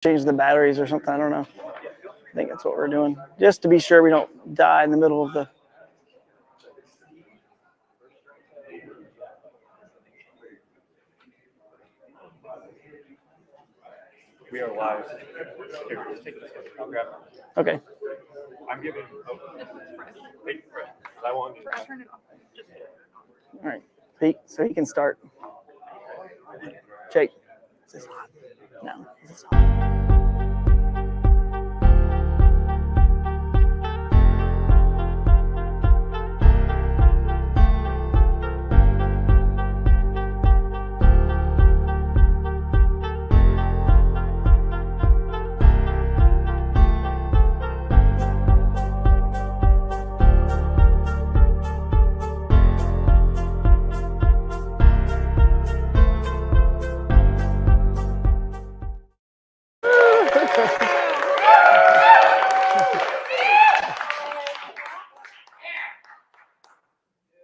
change the batteries or something. I don't know. I think that's what we're doing, just to be sure we don't die in the middle of the. We are live. Here, just take this. I'll grab it. Okay. I'm giving. I want to turn it off. All right. So he can start. Jake, is this hot? No. Is this hot?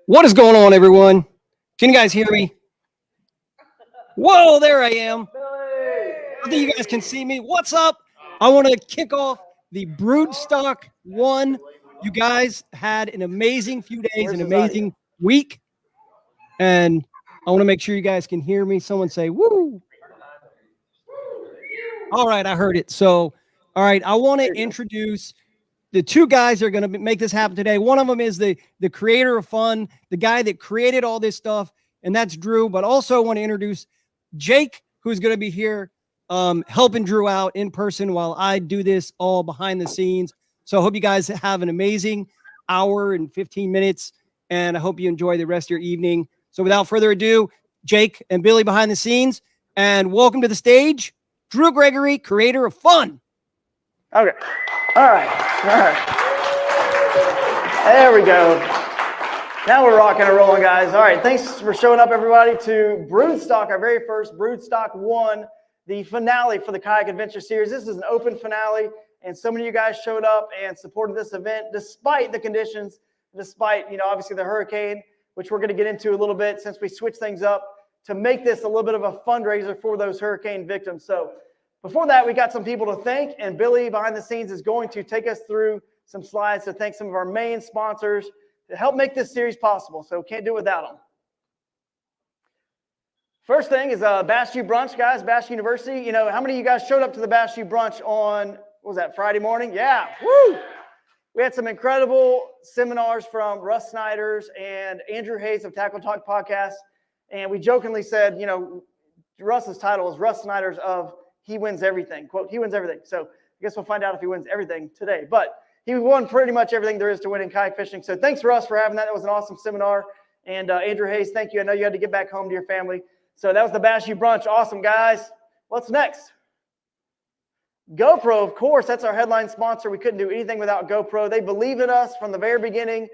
What is going on, everyone? Can you guys hear me? Whoa, there I am. I think you guys can see me. What's up? I want to kick off the Broodstock 1. You guys had an amazing few days, an amazing week. And I want to make sure you guys can hear me. Someone say, woo. All right, I heard it. So, all right, I want to introduce the two guys that are going to make this happen today. One of them is the creator of fun, the guy that created all this stuff, and that's Drew. But also want to introduce Jake, who's going to be here helping Drew out in person while I do this all behind the scenes. So I hope you guys have an amazing hour and 15 minutes, and I hope you enjoy the rest of your evening. So without further ado, Jake and Billy behind the scenes, and welcome to the stage, Drew Gregory, creator of fun. Okay. All right. There we go. Now we're rocking and rolling, guys. All right. Thanks for showing up, everybody, to Broodstock, our very first Broodstock 1, the finale for the Kayak Adventure Series. This is an open finale, and so many of you guys showed up and supported this event despite the conditions, despite, obviously the hurricane, which we're going to get into a little bit since we switched things up to make this a little bit of a fundraiser for those hurricane victims. So before that, we got some people to thank, and Billy behind the scenes is going to take us through some slides to thank some of our main sponsors to help make this series possible. So can't do it without them. First thing is Bash U Brunch, guys, Bash University. How many of you guys showed up to the Bash U Brunch on, what was that, Friday morning? Yeah, woo! We had some incredible seminars from Russ Snyder's and Andrew Hayes of Tackle Talk Podcast. And we jokingly said, Russ's title is Russ Snyder's of He Wins Everything. Quote, he wins everything. So I guess we'll find out if he wins everything today. But he won pretty much everything there is to win in kayak fishing. So thanks, Russ, for having that. That was an awesome seminar. And Andrew Hayes, thank you. I know you had to get back home to your family. So that was the Bash U Brunch. Awesome, guys. What's next? GoPro, of course. That's our headline sponsor. We couldn't do anything without GoPro. They believe in us from the very beginning.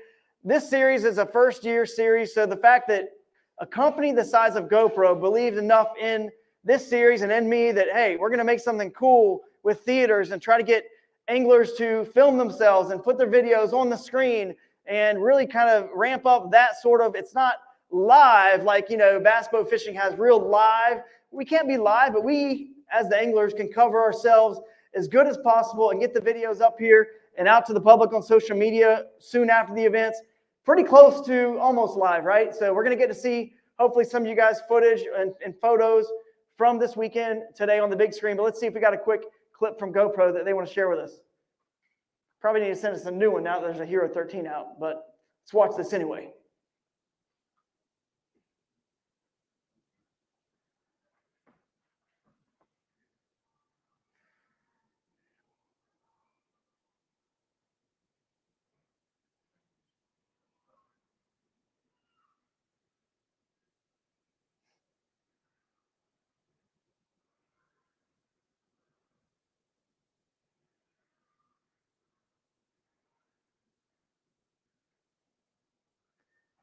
This series is a first-year series. So the fact that a company the size of GoPro believed enough in this series and in me that, hey, we're going to make something cool with theaters and try to get anglers to film themselves and put their videos on the screen and really kind of ramp up that sort of, it's not live like, bass boat fishing has real live. We can't be live, but we, as the anglers, can cover ourselves as good as possible and get the videos up here and out to the public on social media soon after the events. Pretty close to almost live, right? So we're going to get to see, hopefully, some of you guys' footage and photos from this weekend today on the big screen. But let's see if we got a quick clip from GoPro that they want to share with us. Probably need to send us a new one now that there's a Hero 13 out, but let's watch this anyway.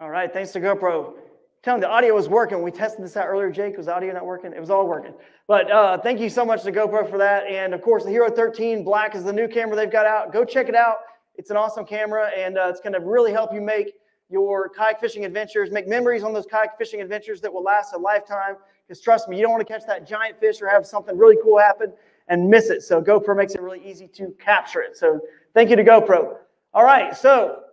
All right, thanks to GoPro. Telling the audio was working. We tested this out earlier, Jake. Was audio not working? It was all working. But thank you so much to GoPro for that. And of course, the Hero 13 Black is the new camera they've got out. Go check it out. It's an awesome camera, and it's going to really help you make your kayak fishing adventures, make memories on those kayak fishing adventures that will last a lifetime. Because trust me, you don't want to catch that giant fish or have something really cool happen and miss it. So GoPro makes it really easy to capture it. So thank you to GoPro. All right, so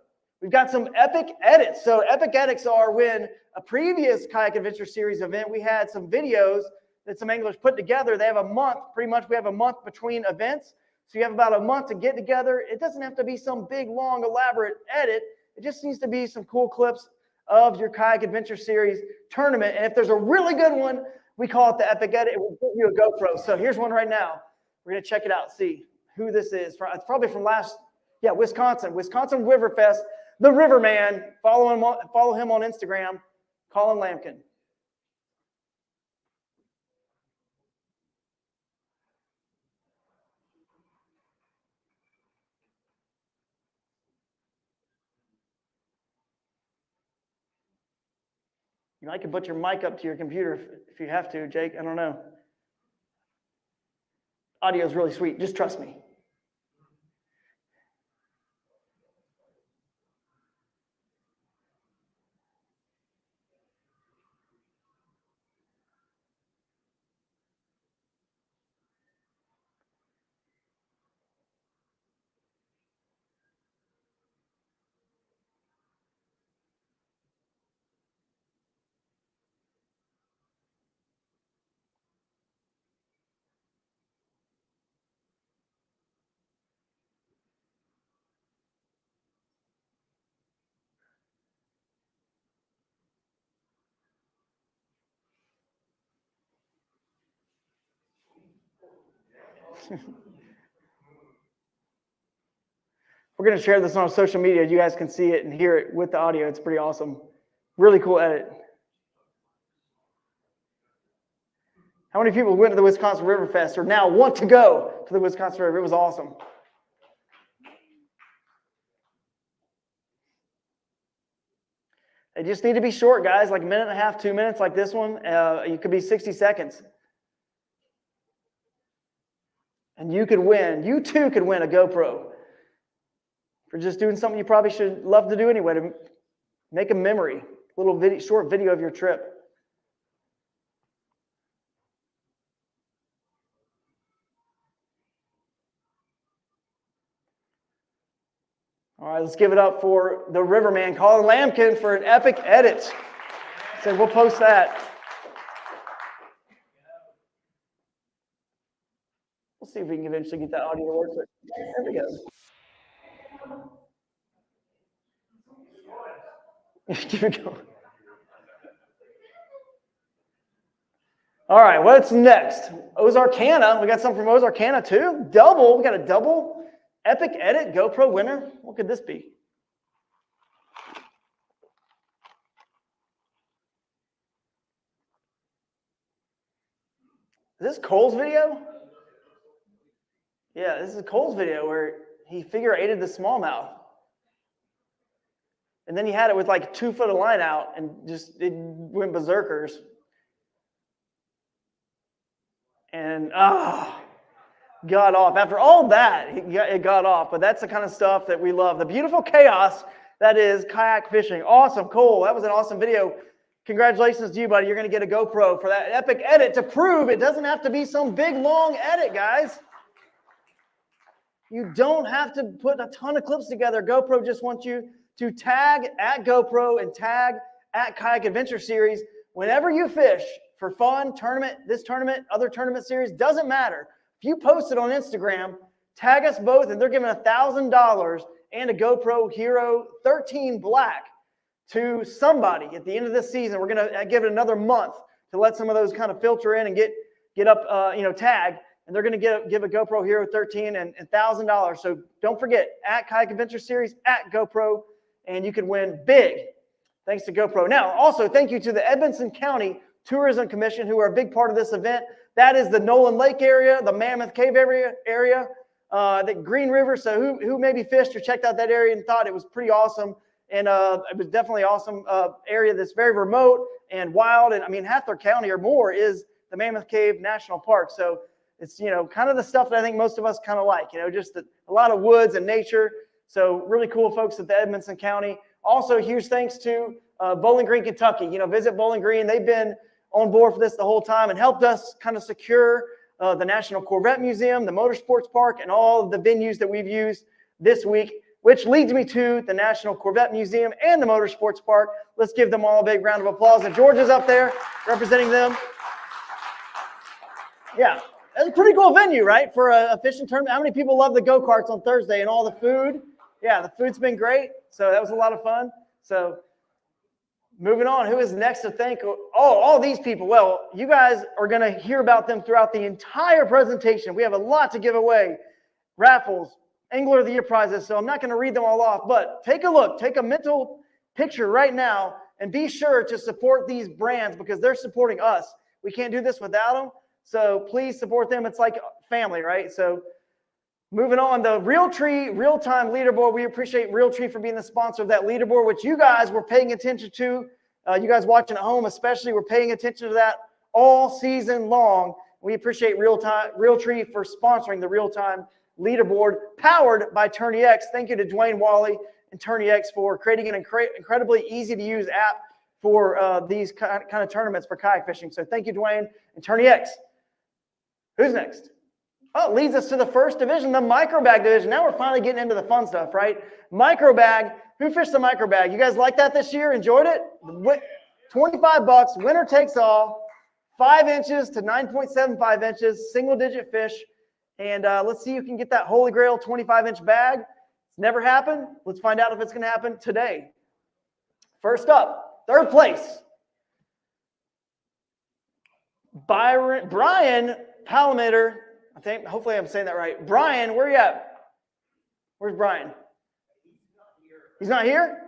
we've got some epic edits. So epic edits are when a previous Kayak Adventure Series event, we had some videos that some anglers put together. They have a month, pretty much we have a month between events. So you have about a month to get together. It doesn't have to be some big, long, elaborate edit. It just needs to be some cool clips of your Kayak Adventure Series tournament. And if there's a really good one, we call it the epic edit. It will give you a GoPro. So here's one right now. We're going to check it out, see who this is. It's probably from Wisconsin Riverfest. The Riverman. Follow him on Instagram. Colin Lampkin. You might could put your mic up to your computer if you have to, Jake. I don't know. Audio is really sweet. Just trust me. We're going to share this on social media. You guys can see it and hear it with the audio. It's pretty awesome. Really cool edit. How many people went to the Wisconsin Riverfest or now want to go to the Wisconsin River? It was awesome. They just need to be short, guys, like a minute and a half, 2 minutes like this one. You could be 60 seconds. And you could win. You too could win a GoPro for just doing something you probably should love to do anyway, to make a memory, a little video, short video of your trip. All right, let's give it up for the Riverman, Colin Lampkin, for an epic edit. So we'll post that. We'll see if we can eventually get that audio to work. There we go. Keep it going. All right, what's next? Ozarkana. We got something from Ozarkana too. Double. We got a double epic edit GoPro winner. What could this be? Is this Cole's video? Yeah, this is Cole's video where he figure eighted the smallmouth. And then he had it with like 2 foot of line out and just it went berserkers. And got off. After all that, it got off. But that's the kind of stuff that we love. The beautiful chaos that is kayak fishing. Awesome, Cole. That was an awesome video. Congratulations to you, buddy. You're going to get a GoPro for that epic edit to prove it doesn't have to be some big, long edit, guys. You don't have to put a ton of clips together. GoPro just wants you to tag at GoPro and tag at Kayak Adventure Series whenever you fish for fun, tournament, this tournament, other tournament series, doesn't matter. If you post it on Instagram, tag us both, and they're giving $1,000 and a GoPro Hero 13 Black to somebody at the end of this season. We're going to give it another month to let some of those kind of filter in and get up, tagged. And they're going to give a GoPro Hero 13 and $1,000. So don't forget, at Kayak Adventure Series, at GoPro, and you can win big thanks to GoPro. Now, also, thank you to the Edmonson County Tourism Commission, who are a big part of this event. That is the Nolan Lake area, the Mammoth Cave area, the Green River. So who maybe fished or checked out that area and thought it was pretty awesome. And it was definitely an awesome area that's very remote and wild. And I mean, Hathaway County or more is the Mammoth Cave National Park. So it's, kind of the stuff that I think most of us kind of like, just a lot of woods and nature. So really cool folks at the Edmonson County. Also, huge thanks to Bowling Green, Kentucky. Visit Bowling Green. They've been on board for this the whole time and helped us kind of secure the National Corvette Museum, the Motorsports Park, and all of the venues that we've used this week, which leads me to the National Corvette Museum and the Motorsports Park. Let's give them all a big round of applause. And George is up there representing them. Yeah, that's a pretty cool venue, right, for a fishing tournament. How many people love the go-karts on Thursday and all the food? Yeah, the food's been great, so that was a lot of fun. So moving on, who is next to thank? Oh, all these people. Well, you guys are going to hear about them throughout the entire presentation. We have a lot to give away. Raffles, Angler of the Year prizes, so I'm not going to read them all off, but take a look. Take a mental picture right now and be sure to support these brands because they're supporting us. We can't do this without them. So please support them. It's like family, right? So moving on, the Realtree real-time leaderboard. We appreciate Realtree for being the sponsor of that leaderboard, which you guys were paying attention to. You guys watching at home especially were paying attention to that all season long. We appreciate Realtree for sponsoring the real-time leaderboard powered by TourneyX. Thank you to Dwayne Wally and TourneyX for creating an incredibly easy-to-use app for these kind of tournaments for kayak fishing. So thank you, Dwayne and TourneyX. Who's next? Oh, it leads us to the first division, the microbag division. Now we're finally getting into the fun stuff, right? Microbag. Who fished the microbag? You guys like that this year? Enjoyed it? $25, winner takes all, 5 inches to 9.75 inches, single-digit fish. And let's see who can get that Holy Grail 25-inch bag. It's never happened. Let's find out if it's going to happen today. First up, third place. Brian Palometer, I think, hopefully I'm saying that right. Brian, where are you at? Where's Brian? He's not here?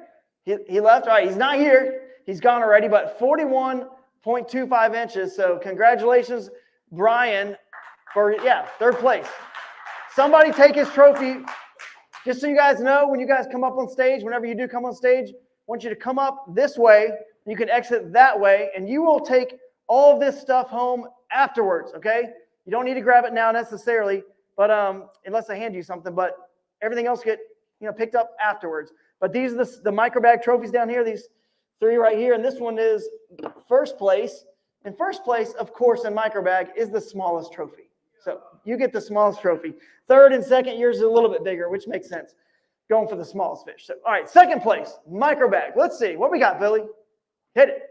He left? All right, he's not here. He's gone already, but 41.25 inches. So congratulations, Brian, for, third place. Somebody take his trophy. Just so you guys know, when you guys come up on stage, whenever you do come on stage, I want you to come up this way. You can exit that way, and you will take all of this stuff home afterwards, okay? You don't need to grab it now necessarily, but unless I hand you something, but everything else get picked up afterwards. But these are the microbag trophies down here, these 3 right here, and this one is first place. And first place, of course, in microbag is the smallest trophy. So you get the smallest trophy. Third and second, yours is a little bit bigger, which makes sense. Going for the smallest fish. So, all right, second place, microbag. Let's see. What we got, Billy? Hit it.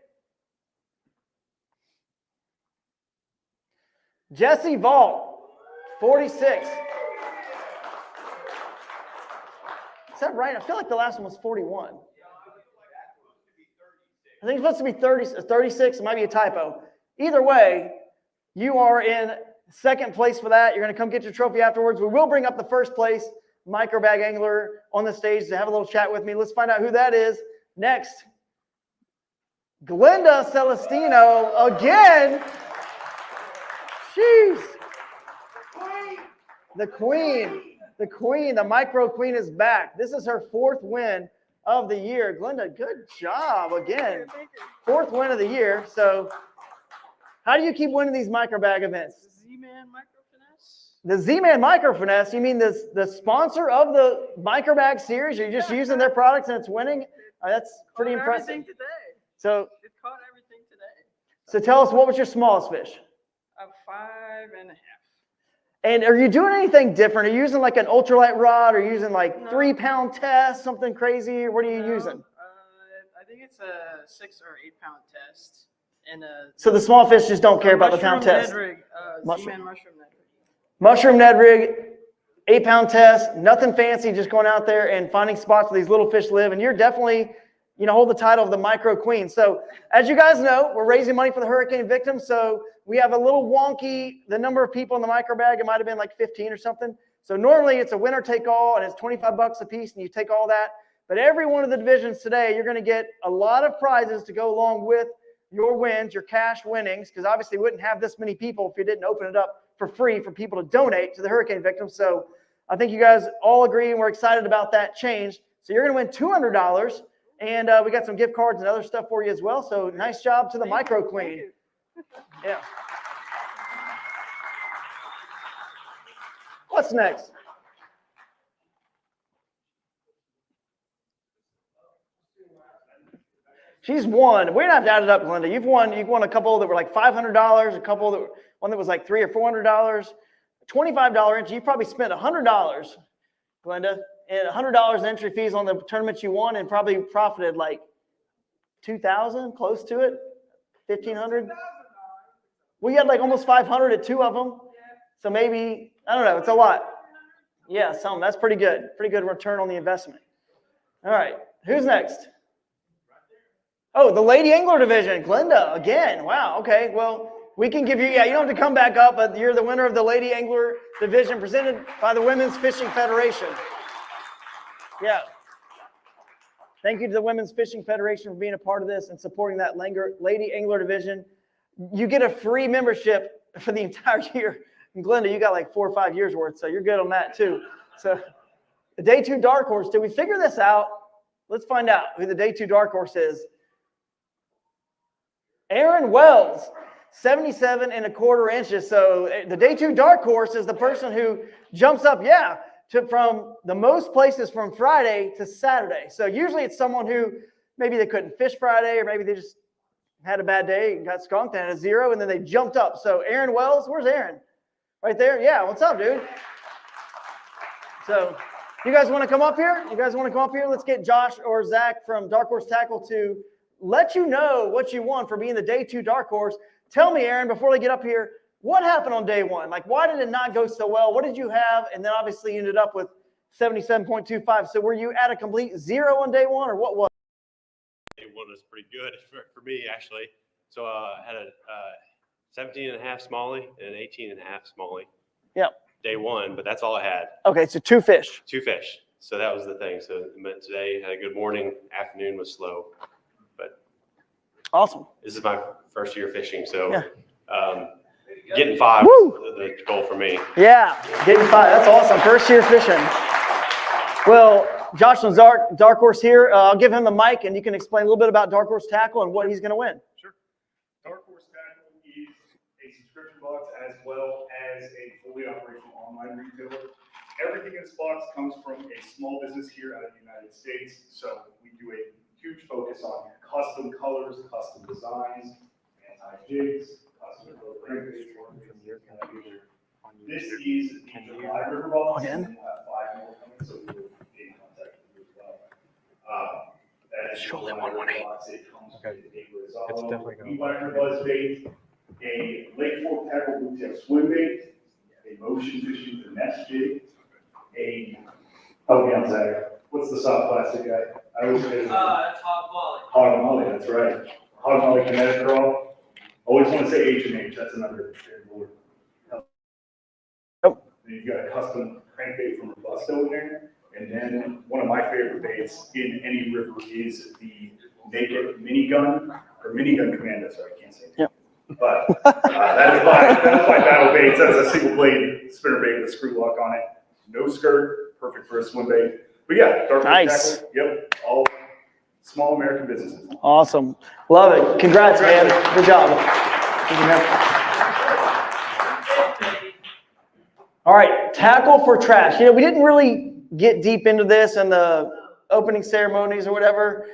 Jesse Vault, 46. Is that right? I feel like the last one was 41. I think it's supposed to be 36. It might be a typo. Either way, you are in second place for that. You're going to come get your trophy afterwards. We will bring up the first place microbag angler on the stage to have a little chat with me. Let's find out who that is next. Glenda Celestino again. Jeez. The queen, the micro queen is back. This is her 4th win of the year. Glenda, good job again. 4th win of the year. So how do you keep winning these microbag events? Z-Man Micro Finesse. The Z-Man Micro Finesse, you mean the sponsor of the microbag series? You're just using their products and it's winning? That's pretty impressive. Everything today. So It caught everything today. So tell us, what was your smallest fish? A 5.5. And are you doing anything different? Are you using like an ultralight rod or using like 3-pound test, something crazy? What are you using? I think it's a 6 or 8 pound test. And so the small fish just don't care about the pound test. Z-Man mushroom Ned rig. Mushroom Ned rig, 8-pound test, nothing fancy, just going out there and finding spots where these little fish live. And you're definitely, hold the title of the micro queen. So as you guys know, we're raising money for the hurricane victims. So we have a little wonky, the number of people in the microbag, it might have been like 15 or something. So normally it's a winner take all and it's $25 a piece and you take all that. But every one of the divisions today, you're going to get a lot of prizes to go along with your wins, your cash winnings, because obviously we wouldn't have this many people if you didn't open it up for free for people to donate to the hurricane victims. So I think you guys all agree and we're excited about that change. So you're going to win $200 and we got some gift cards and other stuff for you as well. So nice job to the micro queen. Yeah. What's next? She's won. We don't have to add it up, Glenda. You've won a couple that were like $500, a couple that one that was like $300 or $400, $25 entry. You probably spent $100, Glenda, and $100 in entry fees on the tournaments you won, and probably profited like $2,000, close to it, $1,500. We had like almost 500 at 2 of them, so maybe I don't know. It's a lot. Yeah, some. That's pretty good. Pretty good return on the investment. All right, who's next? Oh, the Lady Angler Division, Glenda, again. Wow, okay. Well, we can give you, you don't have to come back up, but you're the winner of the Lady Angler Division presented by the Women's Fishing Federation. Yeah. Thank you to the Women's Fishing Federation for being a part of this and supporting that Lady Angler Division. You get a free membership for the entire year. And Glenda, you got like 4 or 5 years worth, so you're good on that too. So the Day 2 Dark Horse, did we figure this out? Let's find out who the Day 2 Dark Horse is. Aaron Wells, 77¼ inches. So the Day 2 Dark Horse is the person who jumps up, from the most places from Friday to Saturday. So usually it's someone who maybe they couldn't fish Friday, or maybe they just had a bad day and got skunked and had a 0, and then they jumped up. So Aaron Wells, where's Aaron? Right there? Yeah, what's up, dude? So you guys want to come up here? Let's get Josh or Zach from Dark Horse Tackle to let you know what you won for being the Day 2 Dark Horse. Tell me, Aaron, before they get up here, what happened on day 1? Like, why did it not go so well? What did you have? And then obviously you ended up with 77.25. So were you at a complete 0 on day 1, or what was it? Day 1 was pretty good for me, actually. So I had a 17.5 smallie and an 18.5 smallie. Yep. Day 1, but that's all I had. Okay, so 2 fish. 2 fish. So that was the thing. So today had a good morning. Afternoon was slow. But awesome. This is my first year fishing, so yeah. Getting 5 was the goal for me. Yeah, getting 5. That's awesome. First year fishing. Well, Josh from Dark Horse here. I'll give him the mic, and you can explain a little bit about Dark Horse Tackle and what he's going to win. Sure. Dark Horse Tackle is a subscription box as well as a fully operational online retailer. Everything in this box comes from a small business here out of the United States. So we do a huge focus on custom colors, custom designs, anti-jigs, custom crankbaits. This is the July River box, and we'll have 5 more coming, so we will be in contact with you as well. That is surely 118. Okay. It's definitely going to be buzz bait, a Lake Fork tackle bluetail swim bait, a motion fishing finesse jig, help me out, Zach. What's the soft plastic guy? I always say it's Hog Molly. Hog Molly, that's right. Hog Molly kinetic draw. Always want to say H&H, that's another word. Nope. And you've got a custom crankbait from Robusto in there. And then one of my favorite baits in any river is the naked minigun, or minigun commando, sorry, I can't say it. Yep. But that is my battle baits. That's a single blade spinner bait with a screw lock on it. No skirt, perfect for a swim bait. But yeah, Dark Horse Nice. Tackle, yep, all small American businesses. Awesome. Love it. Congrats, man. Good job. All right, tackle for trash. We didn't really get deep into this in the opening ceremonies or whatever.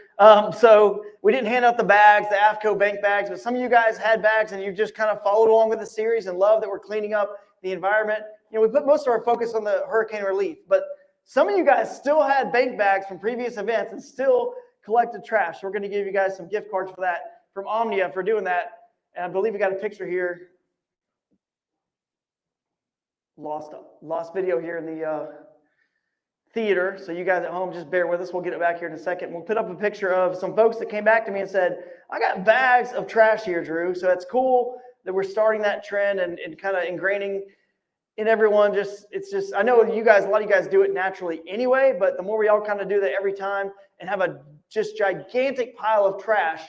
So we didn't hand out the bags, the AFCO bank bags, but some of you guys had bags and you just kind of followed along with the series and love that we're cleaning up the environment. We put most of our focus on the hurricane relief, but some of you guys still had bank bags from previous events and still collected trash. So we're going to give you guys some gift cards for that from Omnia for doing that. And I believe we got a picture here. Lost video here in the theater. So you guys at home, just bear with us. We'll get it back here in a second. We'll put up a picture of some folks that came back to me and said, I got bags of trash here, Drew. So it's cool that we're starting that trend and kind of ingraining in everyone. I know a lot of you guys do it naturally anyway, but the more we all kind of do that every time and have a just gigantic pile of trash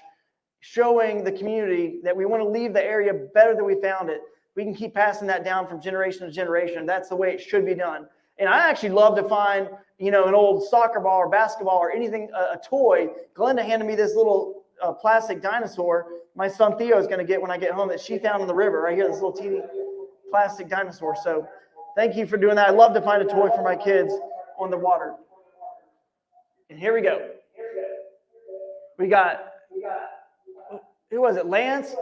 showing the community that we want to leave the area better than we found it, we can keep passing that down from generation to generation. That's the way it should be done. And I actually love to find, an old soccer ball or basketball or anything, a toy. Glenda handed me this little plastic dinosaur my son Theo is going to get when I get home that she found in the river right here, this little teeny plastic dinosaur. So thank you for doing that. I love to find a toy for my kids on the water. And here we go. We got who was it? Lance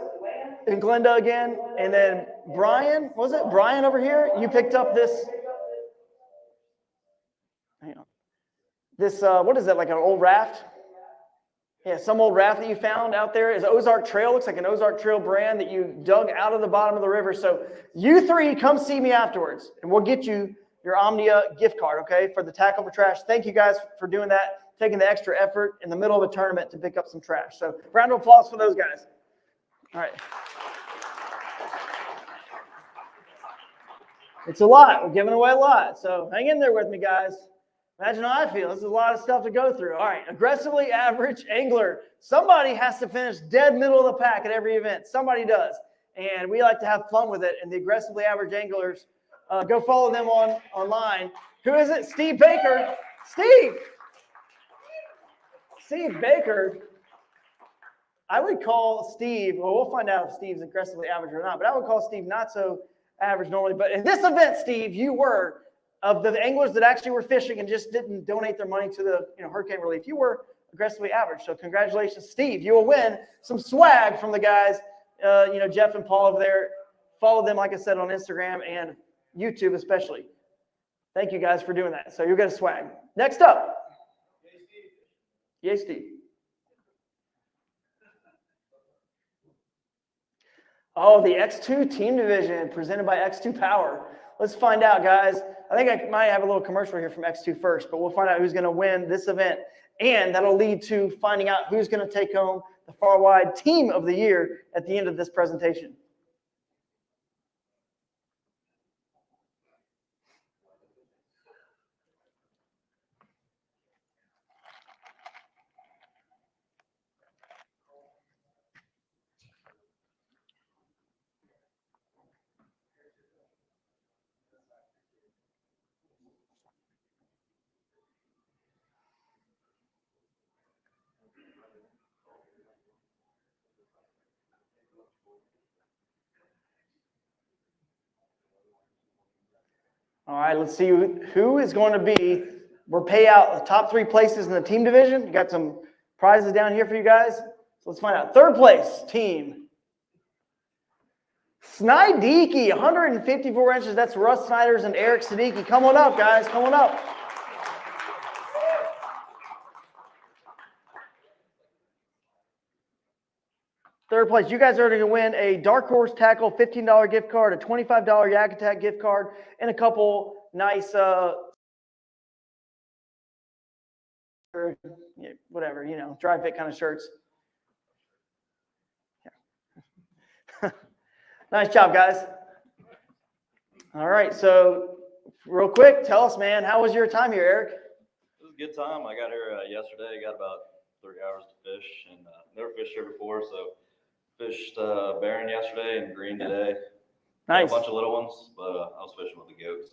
and Glenda again. And then Brian, was it? Brian over here? You picked up this. Hang on. This, what is that, like an old raft? Yeah, some old raft that you found out there is Ozark Trail. Looks like an Ozark Trail brand that you dug out of the bottom of the river. So you three, come see me afterwards, and we'll get you your Omnia gift card, okay, for the Tackle for Trash. Thank you guys for doing that, taking the extra effort in the middle of a tournament to pick up some trash. So round of applause for those guys. All right. It's a lot. We're giving away a lot. So hang in there with me, guys. Imagine how I feel. This is a lot of stuff to go through. All right, aggressively average angler. Somebody has to finish dead middle of the pack at every event. Somebody does. And we like to have fun with it. And the aggressively average anglers, go follow them online. Who is it? Steve Baker. Steve Baker. I would call Steve, well, we'll find out if Steve's aggressively average or not, but I would call Steve not so average normally. But in this event, Steve, you were, of the anglers that actually were fishing and just didn't donate their money to the hurricane relief, you were aggressively average. So congratulations, Steve. You will win some swag from the guys, Jeff and Paul over there. Follow them, like I said, on Instagram and YouTube especially. Thank you guys for doing that. So you'll get a swag. Next up. Yay, Steve. Oh, the X2 team division presented by X2 Power. Let's find out, guys. I think I might have a little commercial here from X2 first, but we'll find out who's going to win this event. And that'll lead to finding out who's going to take home the Far Wide Team of the Year at the end of this presentation. All right, let's see who is going to be. We'll pay out the top 3 places in the team division. You got some prizes down here for you guys. So let's find out. 3rd place team. Snidiki, 154 inches. That's Russ Snyder's and Eric Siddiqui. Come on up, guys. Come on up. Third place, you guys are going to win a Dark Horse Tackle $15 gift card, a $25 Yak Attack gift card, and a couple nice, whatever, dry fit kind of shirts. Yeah. Nice job, guys. All right, so real quick, tell us, man, how was your time here, Eric? It was a good time. I got here yesterday. Got about 3 hours to fish, and never fished here before, so fished Barron yesterday and Green today. Nice. Got a bunch of little ones, but I was fishing with the goat,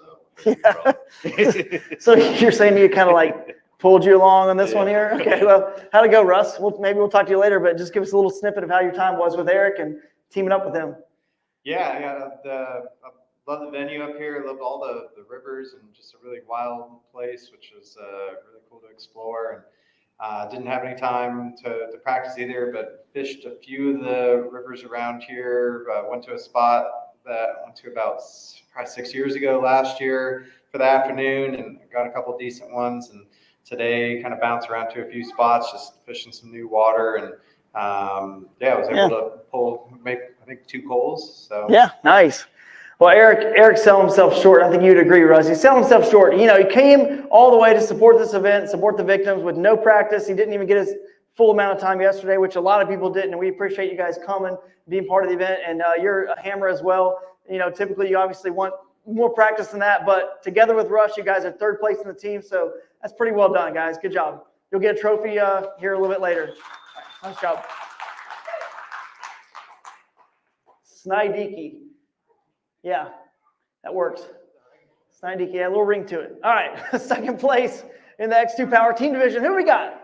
so. So you're saying you kind of like pulled you along on this one here? Okay, well, how'd it go, Russ? Maybe we'll talk to you later, but just give us a little snippet of how your time was with Eric and teaming up with him. Yeah, I love the venue up here. I loved all the rivers and just a really wild place, which was really cool to explore. And didn't have any time to practice either, but fished a few of the rivers around here. Went to a spot that I went to about probably 6 years ago last year for the afternoon, and got a couple decent ones. And today kind of bounced around to a few spots, just fishing some new water. And I was able to make, I think, 2 coals. So yeah, nice. Well, Eric selling himself short. I think you'd agree, Russ. He's selling himself short. He came all the way to support this event, support the victims with no practice. He didn't even get his full amount of time yesterday, which a lot of people didn't. And we appreciate you guys coming, being part of the event. And you're a hammer as well. Typically you obviously want more practice than that, but together with Russ, you guys are 3rd place in the team. So that's pretty well done, guys. Good job. You'll get a trophy here a little bit later. Nice job. Snidiki. Yeah, that works. Snidiki, yeah, a little ring to it. All right, 2nd place in the X2 Power Team Division. Who we got?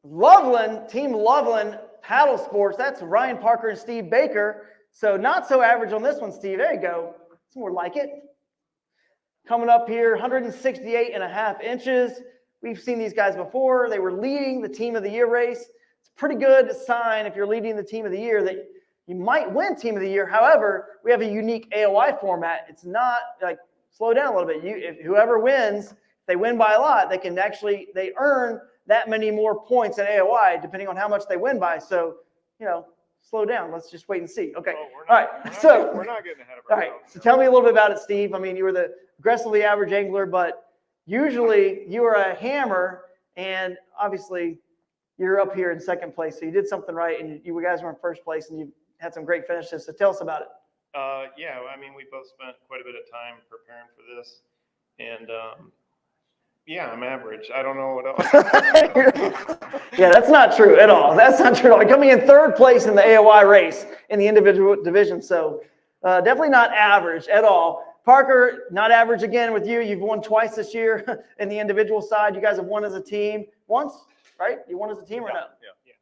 Loveland, Team Loveland Paddle Sports. That's Ryan Parker and Steve Baker. So not so average on this one, Steve. There you go. It's more like it. Coming up here, 168.5 inches. We've seen these guys before. They were leading the Team of the Year race. It's It's a pretty good sign if you're leading the team of the year that you might win team of the year. However, we have a unique AOY format. It's not like, slow down a little bit. If whoever wins, if they win by a lot, they earn that many more points in AOY depending on how much they win by. So, slow down. Let's just wait and see. Okay. All right. We're not getting ahead of All ourselves. right. So tell me a little bit about it, Steve. I mean, you were the aggressively average angler, but usually you are a hammer, and obviously you're up here in second place. So you did something right, and you guys were in first place, and you had some great finishes. So tell us about it. Yeah, I mean, we both spent quite a bit of time preparing for this, and yeah, I'm average. I don't know what else. Yeah, that's not true at all. That's not true at all. Coming in third place in the AOY race in the individual division, so definitely not average at all. Parker, not average again with you. You've won twice this year in the individual side. You guys have won as a team once, right? You won as a team or no?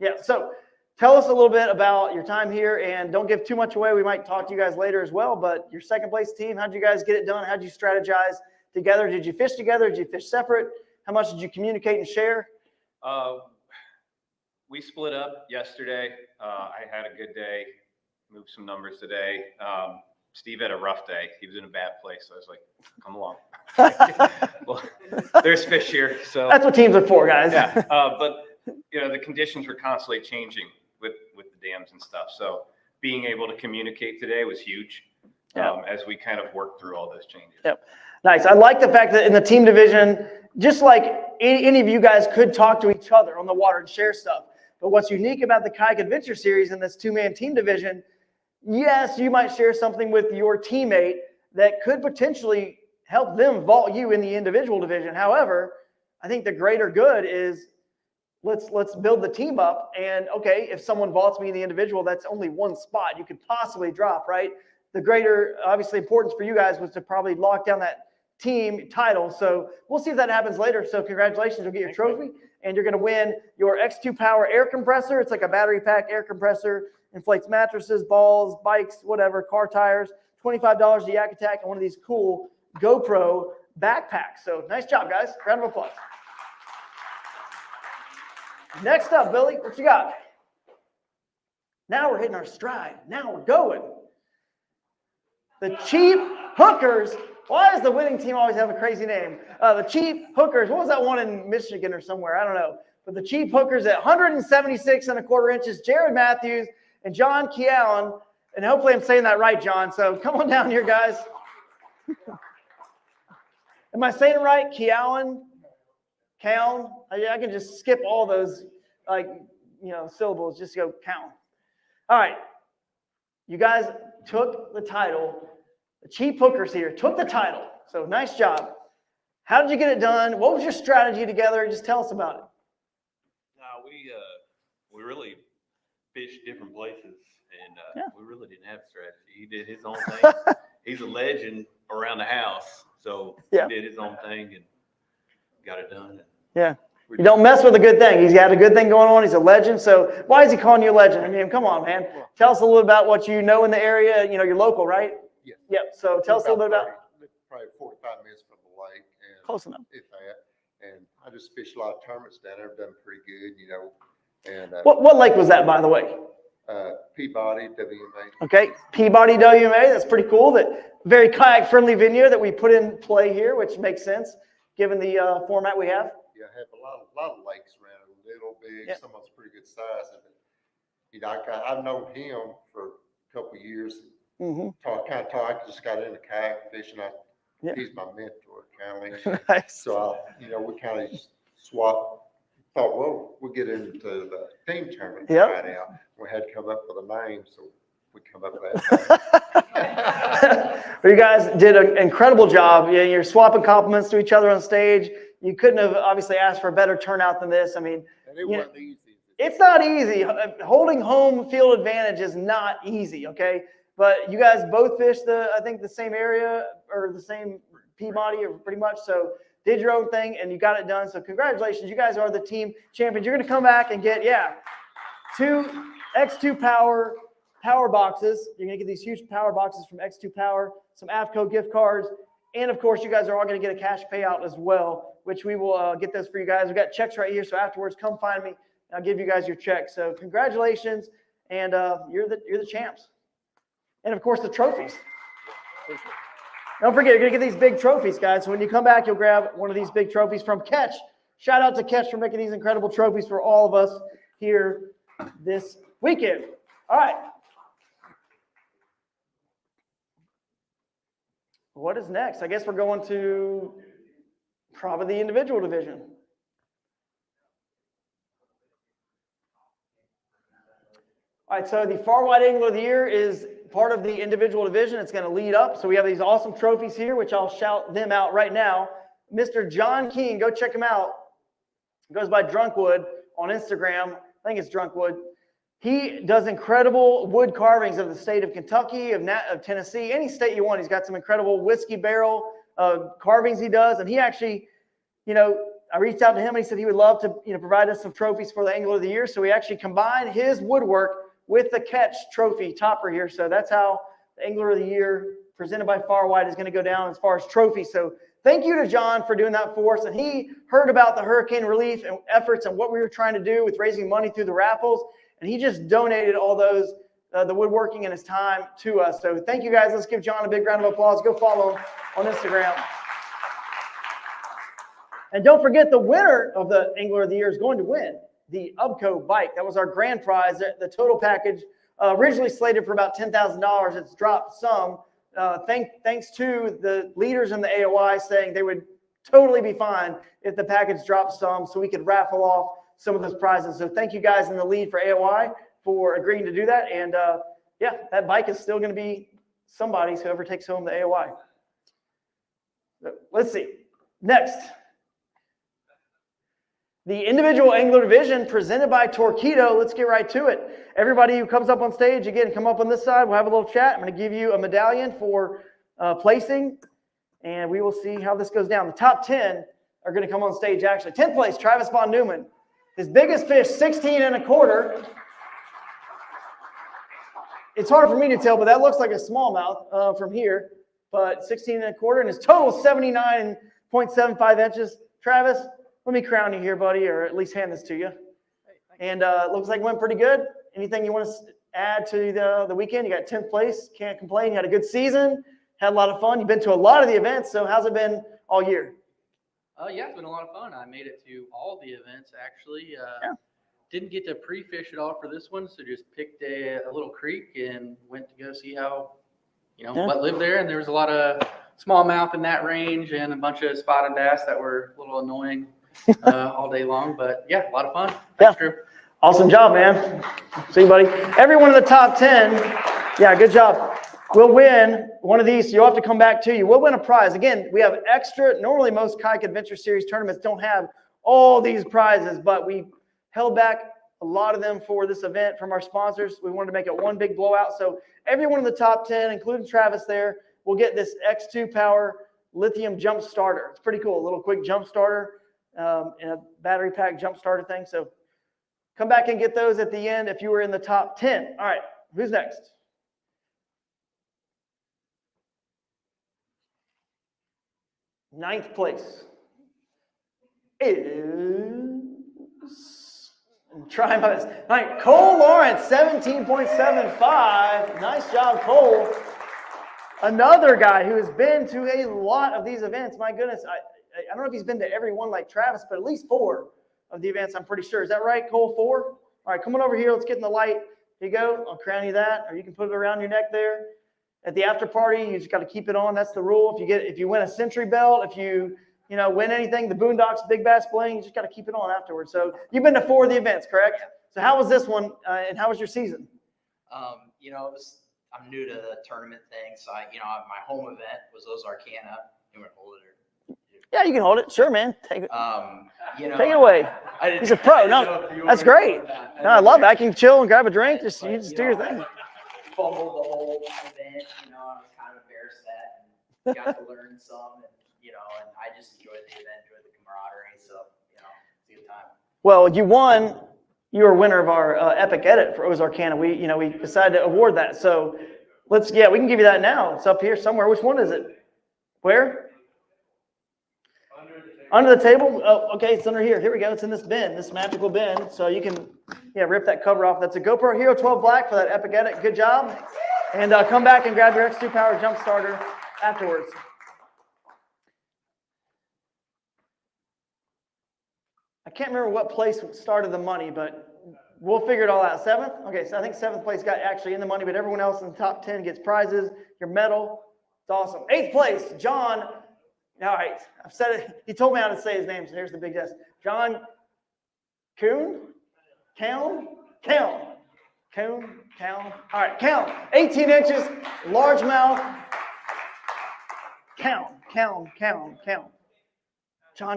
Yeah. So tell us a little bit about your time here, and don't give too much away. We might talk to you guys later as well, but your second place team, how'd you guys get it done? How'd you strategize together? Did you fish together? Did you fish separate? How much did you communicate and share? We split up yesterday. I had a good day, moved some numbers today. Steve had a rough day. He was in a bad place. So I was like, come along. Well, there's fish here. So That's what teams are for, guys. yeah. But the conditions were constantly changing with the dams and stuff. So being able to communicate today was huge. As we kind of worked through all those changes. Yep. Nice. I like the fact that in the team division, just like any of you guys could talk to each other on the water and share stuff. But what's unique about the Kayak Adventure Series in this two-man team division, yes, you might share something with your teammate that could potentially help them vault you in the individual division. However, I think the greater good is let's build the team up. And okay, if someone vaults me in the individual, that's only one spot you could possibly drop, right? The greater, obviously, importance for you guys was to probably lock down that team title. So we'll see if that happens later. So congratulations, you'll get your trophy, and you're going to win your X2 Power air compressor. It's like a battery pack air compressor, inflates mattresses, balls, bikes, whatever, car tires, $25 to Yak Attack, and one of these cool GoPro backpacks. So nice job, guys. Round of applause. Next up, Billy, what you got? Now we're hitting our stride. Now we're going. The Cheap Hookers. Why does the winning team always have a crazy name? The Cheap Hookers. What was that one in Michigan or somewhere? I don't know. But the Cheap Hookers at 176¼ inches. Jared Matthews and John Keown. And hopefully I'm saying that right, John. So come on down here, guys. Am I saying it right? Keown? Keown? I can just skip all those syllables. Just go count. All right. You guys took the title. The Cheap Hookers here took the title. So nice job. How did you get it done? What was your strategy together? Just tell us about it. We really fished different places, and we really didn't have a strategy. He did his own thing. He's a legend around the house, so he did his own thing and got it done. Yeah. You don't mess with a good thing. He's got a good thing going on. He's a legend. So why is he calling you a legend? I mean, come on, man. Tell us a little about what you know in the area. You're local, right? Yeah. Yep. So tell us a little bit about. Probably 45 minutes from the lake. And close enough. If that. And I just fished a lot of tournaments down there. I've done pretty good, And what lake was that, by the way? Peabody, WMA. Okay, Peabody, WMA. That's pretty cool. That very kayak-friendly venue that we put in play here, which makes sense given the format we have. Yeah, I have a lot of lakes around, little, big, some of them's pretty good size. And I've known him for a couple of years. Mm-hmm. I just got into kayak fishing. He's my mentor, kind of. Nice. So we kind of swapped. Thought, well, we'll get into the team tournament right out. We had to come up with a name, so we come up with that. Well, you guys did an incredible job. You're swapping compliments to each other on stage. You couldn't have obviously asked for a better turnout than this. I mean, and it wasn't easy. It's not easy. Holding home field advantage is not easy, okay? But you guys both fished the same area or the same Peabody or pretty much. So did your own thing and you got it done. So congratulations. You guys are the team champions. You're going to come back and get, 2 X2 power boxes. You're going to get these huge power boxes from X2 Power, some AFCO gift cards. And of course, you guys are all going to get a cash payout as well, which we will get those for you guys. We've got checks right here. So afterwards, come find me. I'll give you guys your check. So congratulations, and you're the champs. And of course, the trophies. Don't forget, you're gonna get these big trophies, guys. So when you come back, you'll grab one of these big trophies from Catch. Shout out to Catch for making these incredible trophies for all of us here this weekend. All right. What is next? I guess we're going to probably the individual division. All right, so the Far Wide Angler of the Year is part of the individual division. It's going to lead up. So we have these awesome trophies here, which I'll shout them out right now. Mr. John King, go check him out. He goes by Drunkwood on Instagram. I think it's Drunkwood. He does incredible wood carvings of the state of Kentucky, of Tennessee, any state you want. He's got some incredible whiskey barrel carvings he does. And he actually, I reached out to him and he said he would love to, provide us some trophies for the Angler of the Year. So we actually combined his woodwork with the Catch trophy topper here. So that's how the Angler of the Year presented by Far Wide is going to go down as far as trophies. So thank you to John for doing that for us. And he heard about the hurricane relief and efforts and what we were trying to do with raising money through the raffles. And he just donated all those, the woodworking and his time to us. So thank you guys. Let's give John a big round of applause. Go follow him on Instagram. And don't forget, the winner of the Angler of the Year is going to win the Ubco bike. That was our grand prize. The total package originally slated for about $10,000. It's dropped some. Thanks to the leaders in the AOY saying they would totally be fine if the package dropped some so we could raffle off some of those prizes. So thank you guys in the lead for AOY for agreeing to do that. And yeah, that bike is still going to be somebody's, whoever takes home the AOY. So, let's see. Next. The individual angler division presented by Torquedo. Let's get right to it. Everybody who comes up on stage, again, come up on this side. We'll have a little chat. I'm going to give you a medallion for placing, and we will see how this goes down. The top 10 are going to come on stage, actually. 10th place, Travis Von Neumann. His biggest fish, 16 1/4. It's hard for me to tell, but that looks like a smallmouth from here. But 16 1/4, and his total 79.75 inches. Travis, let me crown you here, buddy, or at least hand this to you. And looks like it went pretty good. Anything you want to add to the weekend? You got 10th place. Can't complain. You had a good season. Had a lot of fun. You've been to a lot of the events. So how's it been all year? Yeah, it's been a lot of fun. I made it to all the events, actually. Didn't get to pre-fish at all for this one, so just picked a little creek and went to go see how, what lived there. And there was a lot of smallmouth in that range and a bunch of spotted bass that were a little annoying all day long. But yeah, a lot of fun. Thanks, Drew. Awesome job, man. See you, buddy. Everyone in the top 10, yeah, good job. We'll win one of these. You'll have to come back to you. We'll win a prize. Again, we have extra. Normally, most Kayak Adventure Series tournaments don't have all these prizes, but we held back a lot of them for this event from our sponsors. We wanted to make it one big blowout. So everyone in the top 10, including Travis there, will get this X2 Power lithium jump starter. It's pretty cool. A little quick jump starter and a battery pack jump starter thing. So come back and get those at the end if you were in the top 10. All right, who's next? Ninth place is, I'm trying my best. All right, Cole Lawrence, 17.75. Nice job, Cole. Another guy who has been to a lot of these events. My goodness, I don't know if he's been to every one like Travis, but at least 4 of the events, I'm pretty sure. Is that right, Cole? 4? All right, come on over here. Let's get in the light. Here you go. I'll crown you that, or you can put it around your neck there. At the after party, you just got to keep it on. That's the rule. If you win a Century Belt, if you win anything, the Boondocks Big Bass Bling, you just got to keep it on afterwards. So you've been to 4 of the events, correct? So how was this one, and how was your season? I'm new to the tournament thing, so my home event was Ozarkana. You want to hold it? Yeah, you can hold it. Sure, man. Take it. Take it away. He's a I pro. didn't know No, if you that's wanted to great. hold that. No, I love that. I can chill and grab a drink. You just do your thing. Fumbled the whole event. I was kind of embarrassed that, and got to learn some, and I just enjoyed the event, enjoyed the camaraderie. So it's a good time. Well, you won. You were a winner of our epic edit for Ozarkana. We decided to award that. So we can give you that now. It's up here somewhere. Which one is it? Where? Under the table? Oh, okay, it's under here. Here we go. It's in this bin, this magical bin. So you can, rip that cover off. That's a GoPro Hero 12 Black for that epic edit. Good job. And come back and grab your X2 Power Jump Starter afterwards. I can't remember what place started the money, but we'll figure it all out. 7th? Okay, so I think 7th place got actually in the money, but everyone else in the top 10 gets prizes, your medal. It's awesome. 8th place, John. All right, I've said it. He told me how to say his name, so here's the big test. John Coon? All right, count. 18 inches, largemouth. Count. John,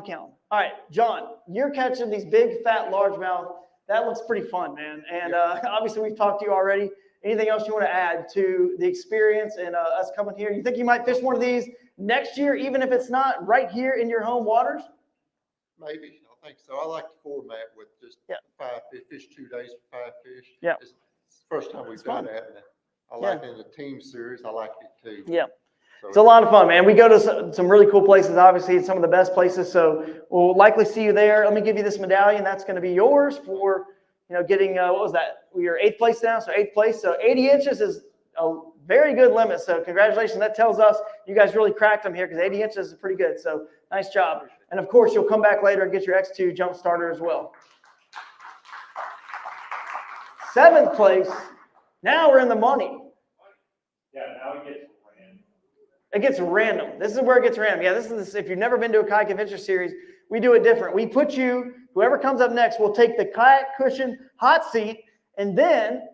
count. All right, John, you're catching these big, fat, largemouth. That looks pretty fun, man. And obviously, we've talked to you already. Anything else you want to add to the experience and us coming here? You think you might fish one of these next year, even if it's not right here in your home waters? Maybe. I think so. I like the format with just 5 fish, 2 days for 5 fish. Yeah. It's the first time we've done that. And I like it in the team series. I like it too. Yeah. So It's a lot of fun, man. We go to some really cool places, obviously. It's some of the best places. So we'll likely see you there. Let me give you this medallion. That's going to be yours for, getting, what was that? You're 8th place now, so 8th place. So 80 inches is a very good limit. So congratulations. That tells us you guys really cracked them here because 80 inches is pretty good. So nice job. And of course, you'll come back later and get your X2 jump starter as well. 7th place. Now we're in the money. Yeah, now it gets random. It gets random. This is where it gets random. Yeah, this is if you've never been to a kayak adventure series, we do it different. We put you, whoever comes up next, will take the kayak cushion hot seat, and then,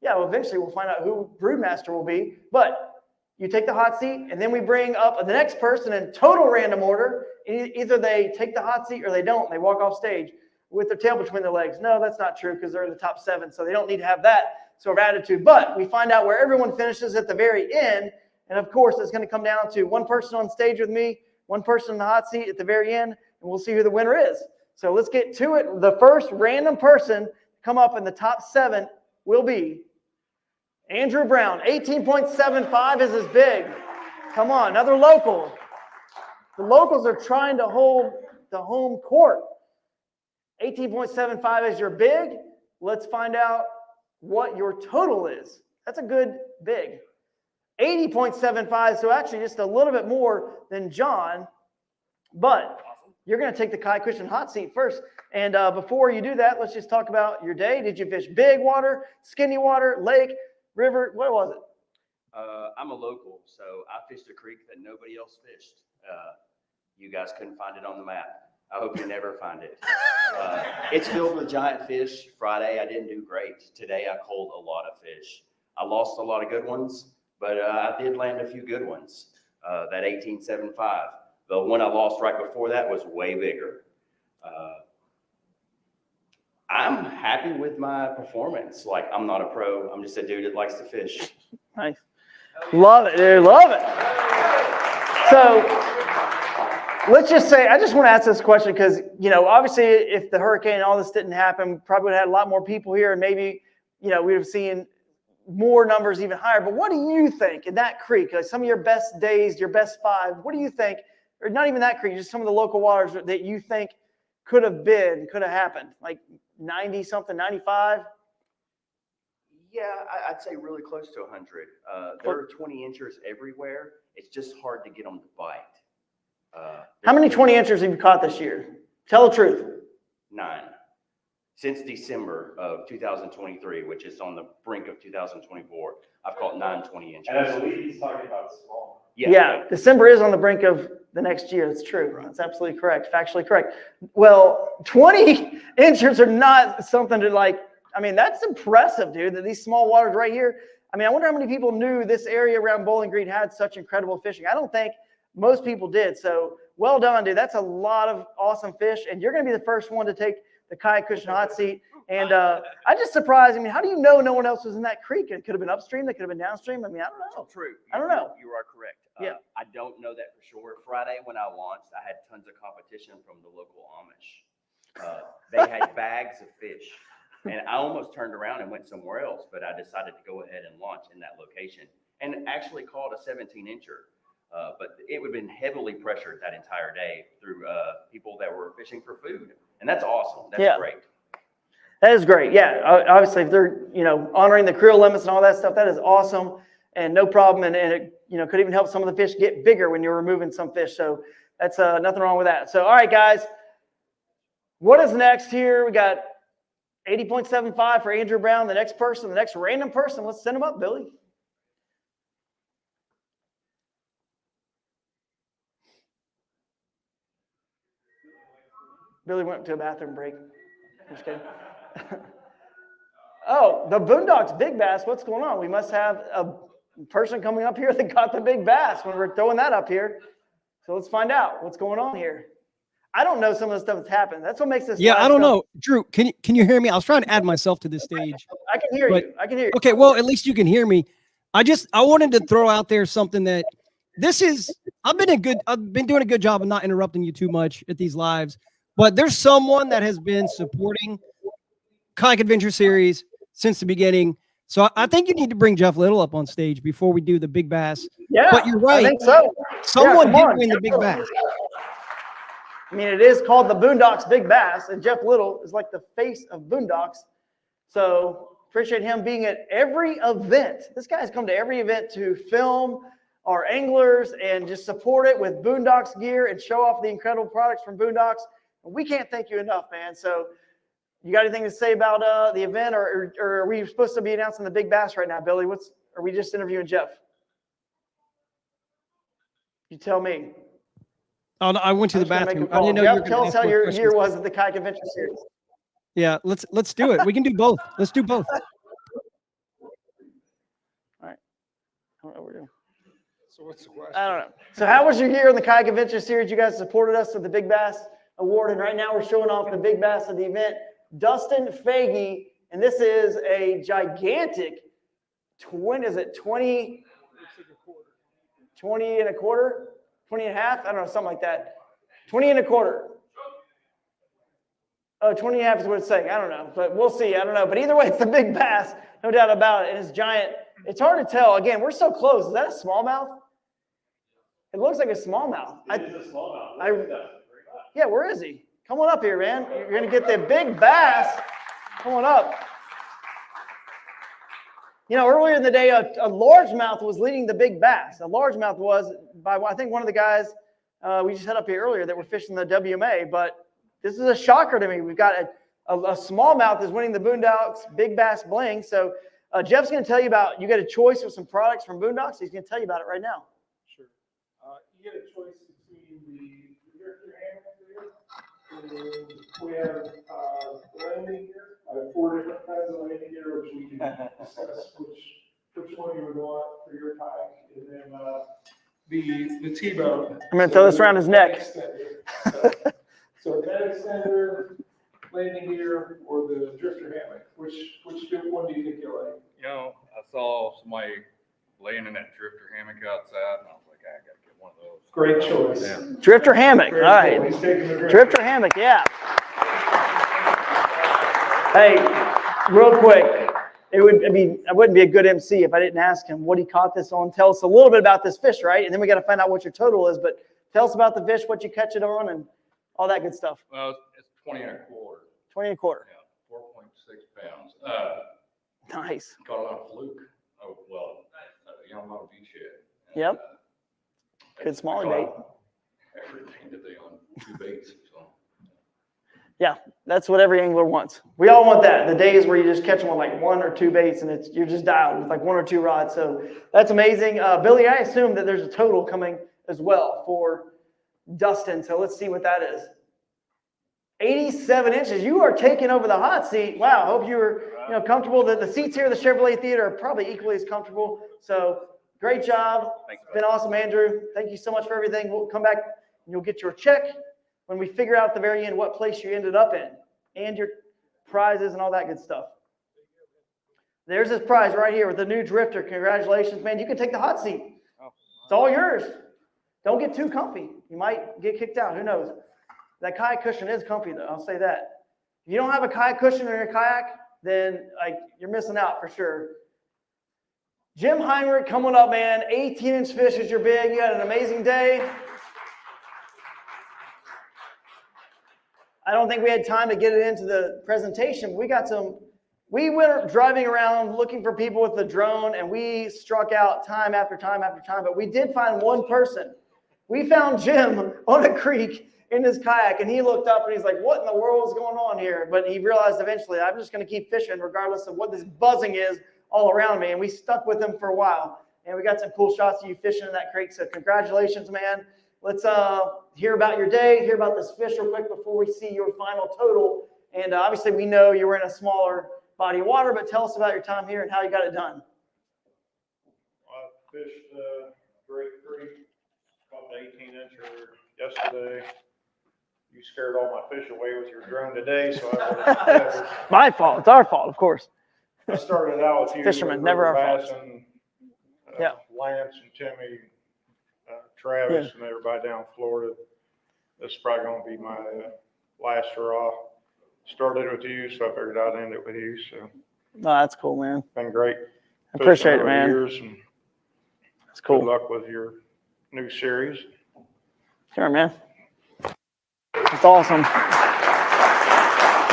eventually we'll find out who Broodmaster will be. But you take the hot seat, and then we bring up the next person in total random order. Either they take the hot seat or they don't. They walk off stage with their tail between their legs. No, that's not true because they're in the top 7, so they don't need to have that sort of attitude. But we find out where everyone finishes at the very end. And of course, it's going to come down to one person on stage with me, one person in the hot seat at the very end, and we'll see who the winner is. So let's get to it. The first random person to come up in the top 7 will be Andrew Brown. 18.75 is his big. Come on, another local. The locals are trying to hold the home court. 18.75 is your big. Let's find out what your total is. That's a good big. 80.75, so actually just a little bit more than John, but you're going to take the kayak cushion hot seat first. And before you do that, let's just talk about your day. Did you fish big water, skinny water, lake, river? What was it? I'm a local, so I fished a creek that nobody else fished. You guys couldn't find it on the map. I hope you never find it. It's filled with giant fish. Friday, I didn't do great. Today, I culled a lot of fish. I lost a lot of good ones, but I did land a few good ones. That 18.75. The one I lost right before that was way bigger. I'm happy with my performance. Like, I'm not a pro. I'm just a dude that likes to fish. Nice. Love it, dude. Love it. So let's just say, I just want to ask this question because, obviously if the hurricane and all this didn't happen, probably would have had a lot more people here and maybe, we would have seen more numbers even higher. But what do you think in that creek, like some of your best days, your best 5, what do you think, or not even that creek, just some of the local waters that you think could have happened, like 90 something, 95? Yeah, I'd say really close to 100. There are 20 inchers everywhere. It's just hard to get them to bite. How many 20 inchers have you caught this year? Tell the truth. 9. Since December of 2023, which is on the brink of 2024, I've caught 9 20 inchers. And I believe he's talking about small. Yeah, December is on the brink of the next year. That's true. That's absolutely correct. Factually correct. Well, 20 inchers are not something to that's impressive, dude, that these small waters right here. I wonder how many people knew this area around Bowling Green had such incredible fishing. I don't think most people did. So well done, dude. That's a lot of awesome fish. And you're going to be the first one to take the kayak cushion hot seat. And I'm just surprised. How do you know no one else was in that creek? It could have been upstream. It could have been downstream. I don't know. True. I don't know. You are correct. Yeah. I don't know that for sure. Friday when I launched, I had tons of competition from the local Amish. They had bags of fish. And I almost turned around and went somewhere else, but I decided to go ahead and launch in that location and actually caught a 17 incher. But it would have been heavily pressured that entire day through people that were fishing for food. And that's awesome. That's great. That is great. Yeah. Obviously, if they're, honoring the creel limits and all that stuff, that is awesome and no problem. And it, could even help some of the fish get bigger when you're removing some fish. So that's nothing wrong with that. So, all right, guys, what is next here? We got 80.75 for Andrew Brown. The next random person, let's send him up, Billy. Billy went to a bathroom break. I'm just kidding. Oh, the Boondocks Big Bass. What's going on? We must have a person coming up here that got the big bass when we're throwing that up here. So let's find out what's going on here. I don't know some of the stuff that's happened. That's what makes this. Yeah, I don't know. Drew, can you hear me? I was trying to add myself to this stage. I can hear you. I can hear you. Okay, well, at least you can hear me. I wanted to throw out there something that I've been doing a good job of not interrupting you too much at these lives, but there's someone that has been supporting Kayak Adventure Series since the beginning. So I think you need to bring Jeff Little up on stage before we do the big bass. Yeah, but you're right. I think so. Someone did win the big bass. I mean, it is called the Boondocks Big Bass, and Jeff Little is like the face of Boondocks. So appreciate him being at every event. This guy's come to every event to film our anglers and just support it with Boondocks gear and show off the incredible products from Boondocks. We can't thank you enough, man. So you got anything to say about the event, or are we supposed to be announcing the big bass right now, Billy? Are we just interviewing Jeff? You tell me. Oh, no, I went to the bathroom. I didn't know Jeff, tell us how your year was at the Kayak Adventure Series. Yeah, let's do it. We can do both. Let's do both. All right. I don't know what we're doing. So what's the question? I don't know. So how was your year in the Kayak Adventure Series? You guys supported us with the Big Bass Award, and right now we're showing off the big bass of the event, Dustin Faggy, and this is a gigantic 20 and a quarter, 20 and a half, I don't know, something like that. 20 and a quarter. Oh, 20 and a half is what it's saying. I don't know, but we'll see. I don't know. But either way, it's the big bass, no doubt about it. And it's giant. It's hard to tell. Again, we're so close. Is that a smallmouth? It looks like a smallmouth. It is a smallmouth. Yeah, where is he? Come on up here, man. You're going to get the big bass. Come on up. Earlier in the day, a largemouth was leading the big bass. A largemouth was by, I think, one of the guys we just had up here earlier that were fishing the WMA. But this is a shocker to me. We've got a smallmouth is winning the Boondocks Big Bass Bling. So Jeff's going to tell you about, you get a choice of some products from Boondocks. He's going to tell you about it right now. Sure. You get a choice between the drifter hammock here, and we have landing gear. I have 4 different kinds of landing gear, which we can discuss which one you would want for your kayak. And then the T-bone. I'm going to throw this around his neck. So net extender, landing gear, or the drifter hammock. Which one do you think you'll like? I saw somebody laying in that drifter hammock outside, and I was like, I got to get one of those. Great choice. Yeah. Drifter hammock. Great All right. choice. He's taking the Drifter hammock, yeah. Hey, real quick, I wouldn't be a good MC if I didn't ask him what he caught this on. Tell us a little bit about this fish, right? And then we got to find out what your total is. But tell us about the fish, what you catch it on, and all that good stuff. Well, it's 20 and a quarter. 20 and a quarter. Yeah, 4.6 pounds. Nice. Caught it on a fluke. Oh, well, I'm not a beach head. Yep. Good smaller bait. Everything today on 2 baits. So. Yeah, that's what every angler wants. We all want that. The days where you just catch them on like 1 or 2 baits and you're just dialed with like 1 or 2 rods. So that's amazing. Billy, I assume that there's a total coming as well for Dustin. So let's see what that is. 87 inches. You are taking over the hot seat. Wow. I hope you were comfortable. The seats here at the Chevrolet Theater are probably equally as comfortable. So great job. Thanks, It's been awesome, Andrew. Thank you so much for everything. We'll come back and you'll get your check when we figure out at the very end what place you ended up in and your prizes and all that good stuff. There's this prize right here with the new drifter. Congratulations, man. You can take the hot seat. It's all yours. Don't get too comfy. You might get kicked out. Who knows? That kayak cushion is comfy, though. I'll say that. If you don't have a kayak cushion in your kayak, then you're missing out for sure. Jim Heinrich coming up, man. 18-inch fish is your big. You had an amazing day. I don't think we had time to get it into the presentation. We went driving around looking for people with the drone, and we struck out time after time after time, but we did find one person. We found Jim on a creek in his kayak, and he looked up and he's like, what in the world is going on here? But he realized eventually, I'm just going to keep fishing regardless of what this buzzing is all around me. And we stuck with him for a while, and we got some cool shots of you fishing in that creek. So congratulations, man. Let's hear about your day, hear about this fish real quick before we see your final total. And obviously we know you were in a smaller body of water, but tell us about your time here and how you got it done. I fished Great Creek, caught the 18-incher yesterday. You scared all my fish away with your drone today, so I My fault. It's our fault, of course. I started out with you. Fishermen, never our fault. Yeah. Lance and Timmy, Travis, and everybody down in Florida. This is probably going to be my last hurrah. Started with you, so I figured I'd end it with you. So, no, that's cool, man. Been great. I appreciate it, man. And that's cool. Good luck with your new series. Sure, man. It's awesome.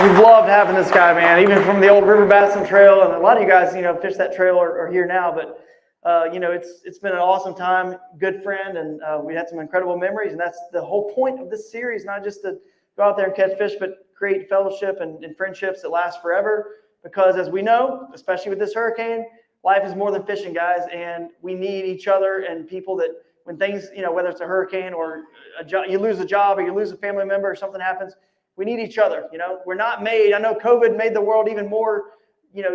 We've loved having this guy, man. Even from the old River Bassin Trail, and a lot of you guys, fish that trail are here now, but. It's been an awesome time, good friend, and we had some incredible memories, and that's the whole point of this series, not just to go out there and catch fish, but create fellowship and friendships that last forever, because as we know, especially with this hurricane, life is more than fishing, guys, and we need each other and people that when things, whether it's a hurricane or you lose a job or you lose a family member or something happens, we need each other. We're not made, I know COVID made the world even more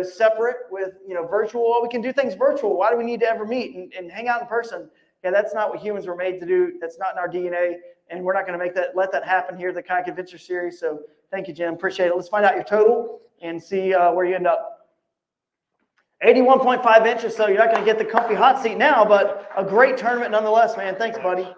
separate with, virtual. Well, we can do things virtual. Why do we need to ever meet and hang out in person? Yeah, that's not what humans were made to do. That's not in our DNA. And we're not going to let that happen here at the Kayak Adventure Series. So thank you, Jim. Appreciate it. Let's find out your total and see where you end up. 81.5 inches. So you're not going to get the comfy hot seat now, but a great tournament nonetheless, man. Thanks, buddy.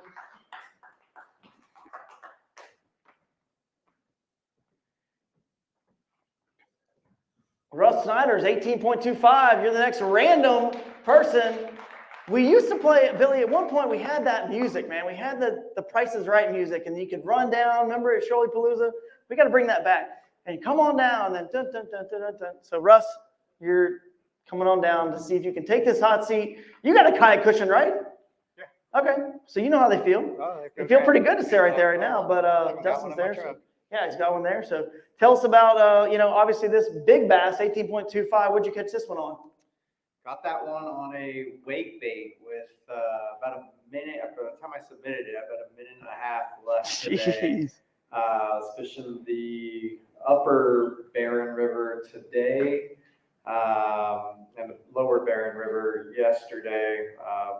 Russ Snyder's 18.25. You're the next random person. We used to play, Billy, at one point we had that music, man. We had the Price is Right music, and you could run down. Remember at Shirley Palooza? We got to bring that back. And come on down, and then dun, dun, dun, dun, dun, dun. So Russ, you're coming on down to see if you can take this hot seat. You got a kayak cushion, right? Yeah. Okay. So you know how they feel. They feel pretty good to sit right there right now, but Dustin's there. So, yeah, he's got one there. So tell us about, obviously this big bass, 18.25. What'd you catch this one on? Got that one on a wake bait with about a minute, after the time I submitted it, about a minute and a half left today. I was fishing the upper Barren River today and the lower Barren River yesterday,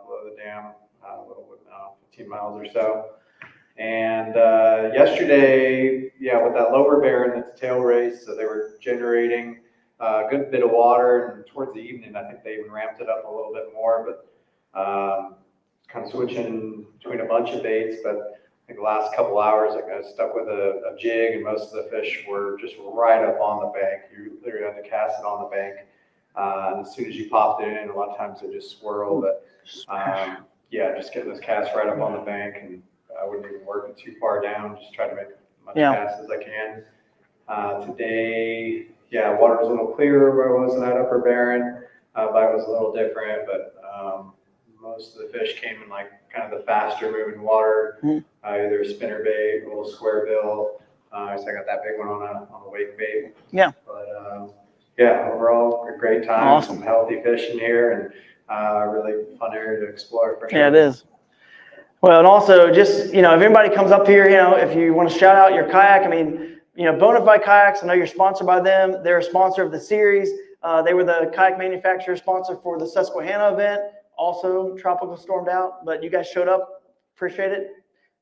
below the dam, a little bit, 15 miles or so. And yesterday, with that lower Barren, it's a tail race, so they were generating a good bit of water, and towards the evening, I think they even ramped it up a little bit more, but kind of switching between a bunch of baits. But I think the last couple hours, I got stuck with a jig, and most of the fish were just right up on the bank. You literally had to cast it on the bank. And as soon as you popped it in, a lot of times they just swirl, but just getting those casts right up on the bank, and I wouldn't even work it too far down, just try to make as much casts as I can. Today, water was a little clearer where I was in that upper Barren. Bite was a little different, but most of the fish came in like kind of the faster moving water, either a spinner bait, a little square bill. So I got that big one on a wake bait. Yeah. But overall, a great time. Awesome. Some healthy fish in here, and really fun area to explore for sure. Yeah, it is. Well, and also just, if anybody comes up here, if you want to shout out your kayak, Bonafide Kayaks, I know you're sponsored by them. They're a sponsor of the series. They were the kayak manufacturer sponsor for the Susquehanna event, also tropical stormed out, but you guys showed up. Appreciate it.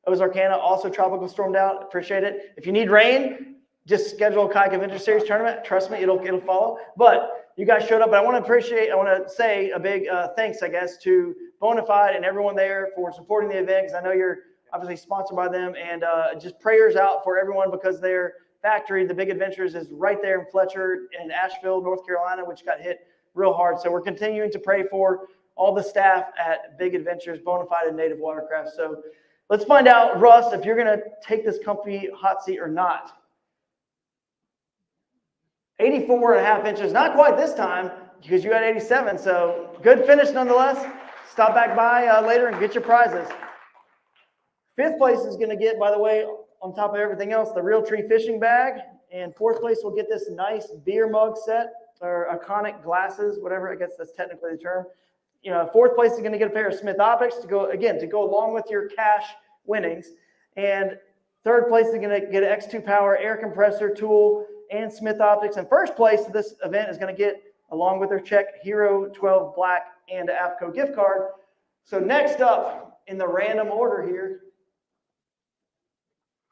Ozarkana, also tropical stormed out. Appreciate it. If you need rain, just schedule a Kayak Adventure Series tournament. Trust me, it'll follow. But you guys showed up, but I want to say a big thanks, I guess, to Bonafide and everyone there for supporting the event, because I know you're obviously sponsored by them, and just prayers out for everyone, because their factory, the Big Adventures, is right there in Fletcher and Asheville, North Carolina, which got hit real hard. So we're continuing to pray for all the staff at Big Adventures, bona fide and native watercraft. So let's find out, Russ, if you're going to take this company hot seat or not. 84.5 inches, not quite this time because you had 87. So good finish nonetheless. Stop back by later and get your prizes. Fifth place is going to get, by the way, on top of everything else, the Real Tree fishing bag. And fourth place will get this nice beer mug set or iconic glasses, whatever, I guess that's technically the term. You know, fourth place is going to get a pair of Smith Optics to go along with your cash winnings. And third place is going to get an X2 Power air compressor tool and Smith Optics. And first place of this event is going to get, along with their check, Hero 12 Black and an AFCO gift card. So next up in the random order here,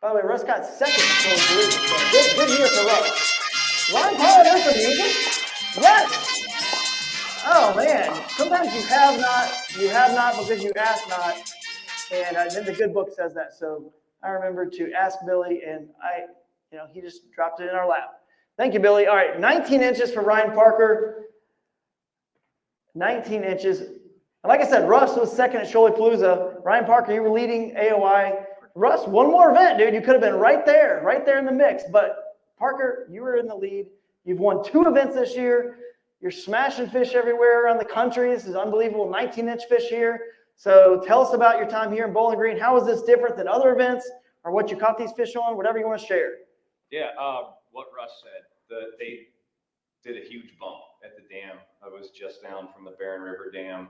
by the way, Russ got second. So good year for Russ. Ryan Parker, there's some music. Yes. Oh man, sometimes you have not because you ask not. And then the good book says that. So I remember to ask Billy, and he just dropped it in our lap. Thank you, Billy. All right, 19 inches for Ryan Parker. 19 inches. And like I said, Russ was second at Shoalipalooza. Ryan Parker, you were leading AOY. Russ, one more event, dude. You could have been right there in the mix. But Parker, you were in the lead. You've won 2 events this year. You're smashing fish everywhere around the country. This is unbelievable, 19-inch fish here. So tell us about your time here in Bowling Green. How is this different than other events or what you caught these fish on, whatever you want to share? Yeah, what Russ said, they did a huge bump at the dam. I was just down from the Barron River Dam.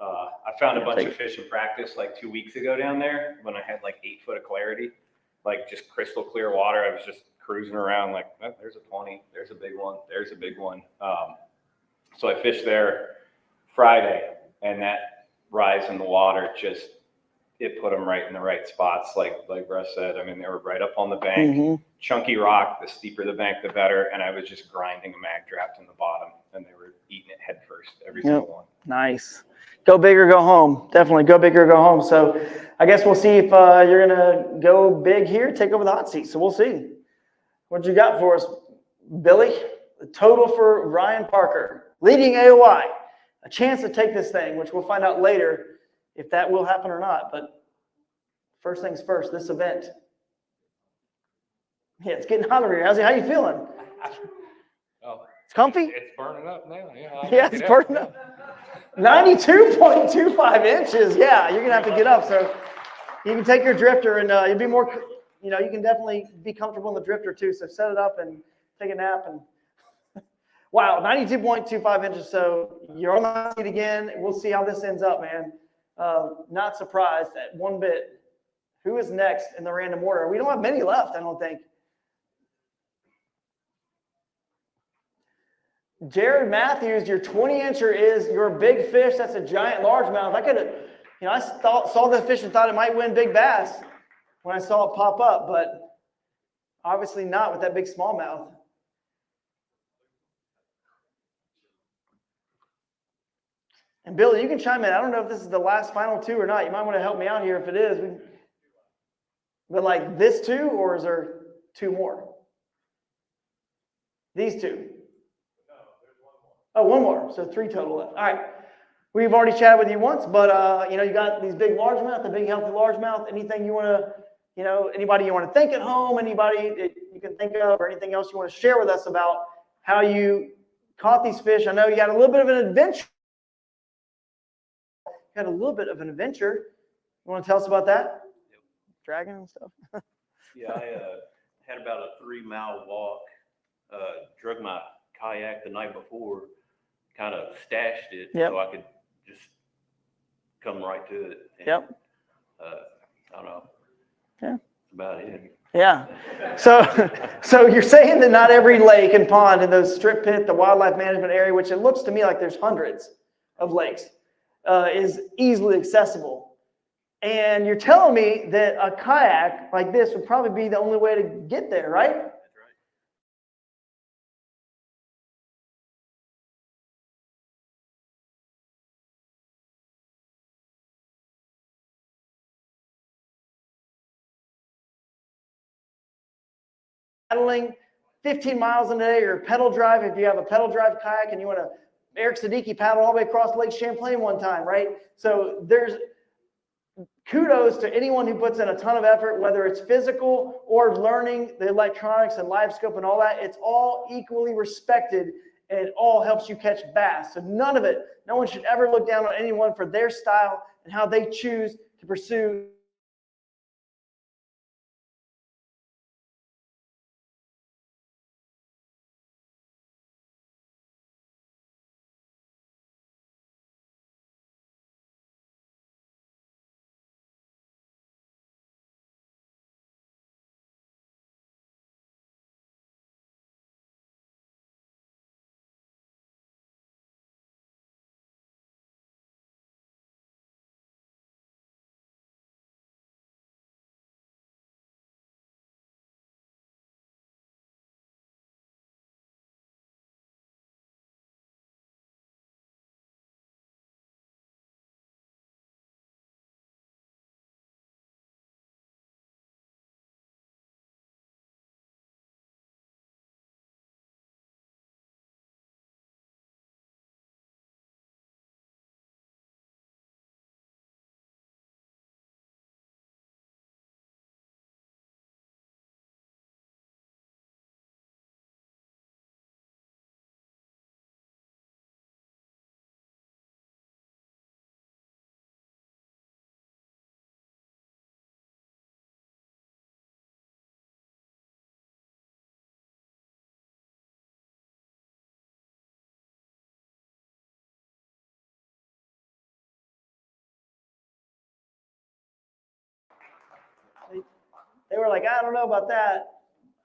I found a bunch of fish in practice like 2 weeks ago down there when I had like 8 foot of clarity, like just crystal clear water. I was just cruising around like, oh, there's a 20, there's a big one, there's a big one. So I fished there Friday, and that rise in the water it put them right in the right spots, like Russ said. I mean, they were right up on the bank, chunky rock. The steeper the bank, the better. And I was just grinding a mag draft in the bottom, and they were eating it head first, every single one. Nice. Go big or go home. Definitely go big or go home. So I guess we'll see if you're going to go big here, take over the hot seat. So we'll see. What you got for us, Billy? The total for Ryan Parker, leading AOY. A chance to take this thing, which we'll find out later if that will happen or not. But first things first, this event. Yeah, it's getting hot over here. How you feeling? Oh, it's comfy? It's burning up now. Yeah, it's burning up. 92.25 inches. Yeah, you're going to have to get up. So you can take your drifter and you'll be more, you can definitely be comfortable in the drifter too. So set it up and take a nap. And wow, 92.25 inches. So you're on the hot seat again. We'll see how this ends up, man. Not surprised at one bit. Who is next in the random order? We don't have many left, I don't think. Jared Matthews, your 20-incher is your big fish. That's a giant largemouth. I could have, I saw the fish and thought it might win big bass when I saw it pop up, but obviously not with that big smallmouth. And Billy, you can chime in. I don't know if this is the last final 2 or not. You might want to help me out here if it is. But like this 2, or is there 2 more? These 2. Oh, 1 more. So 3 total left. All right. We've already chatted with you once, but you got these big largemouth, the big healthy largemouth. Anything you want to, anybody you want to thank at home, anybody that you can think of, or anything else you want to share with us about how you caught these fish? I know you had a little bit of an adventure. You had a little bit of an adventure. You want to tell us about that? Dragon and stuff. Yeah, I had about a 3-mile walk. Drug my kayak the night before, kind of stashed it so I could just come right to it. And, I don't know. Yeah. That's about it. Yeah. So you're saying that not every lake and pond in those strip pit, the wildlife management area, which it looks to me like there's hundreds of lakes, is easily accessible. And you're telling me that a kayak like this would probably be the only way to get there, right? That's right. Paddling 15 miles a day or pedal drive, if you have a pedal drive kayak and you want to Eric Siddiqui paddled all the way across Lake Champlain one time, right? So there's kudos to anyone who puts in a ton of effort, whether it's physical or learning the electronics and live scope and all that. It's all equally respected, and it all helps you catch bass. So none of it, no one should ever look down on anyone for their style and how they choose to pursue. They were like, I don't know about that.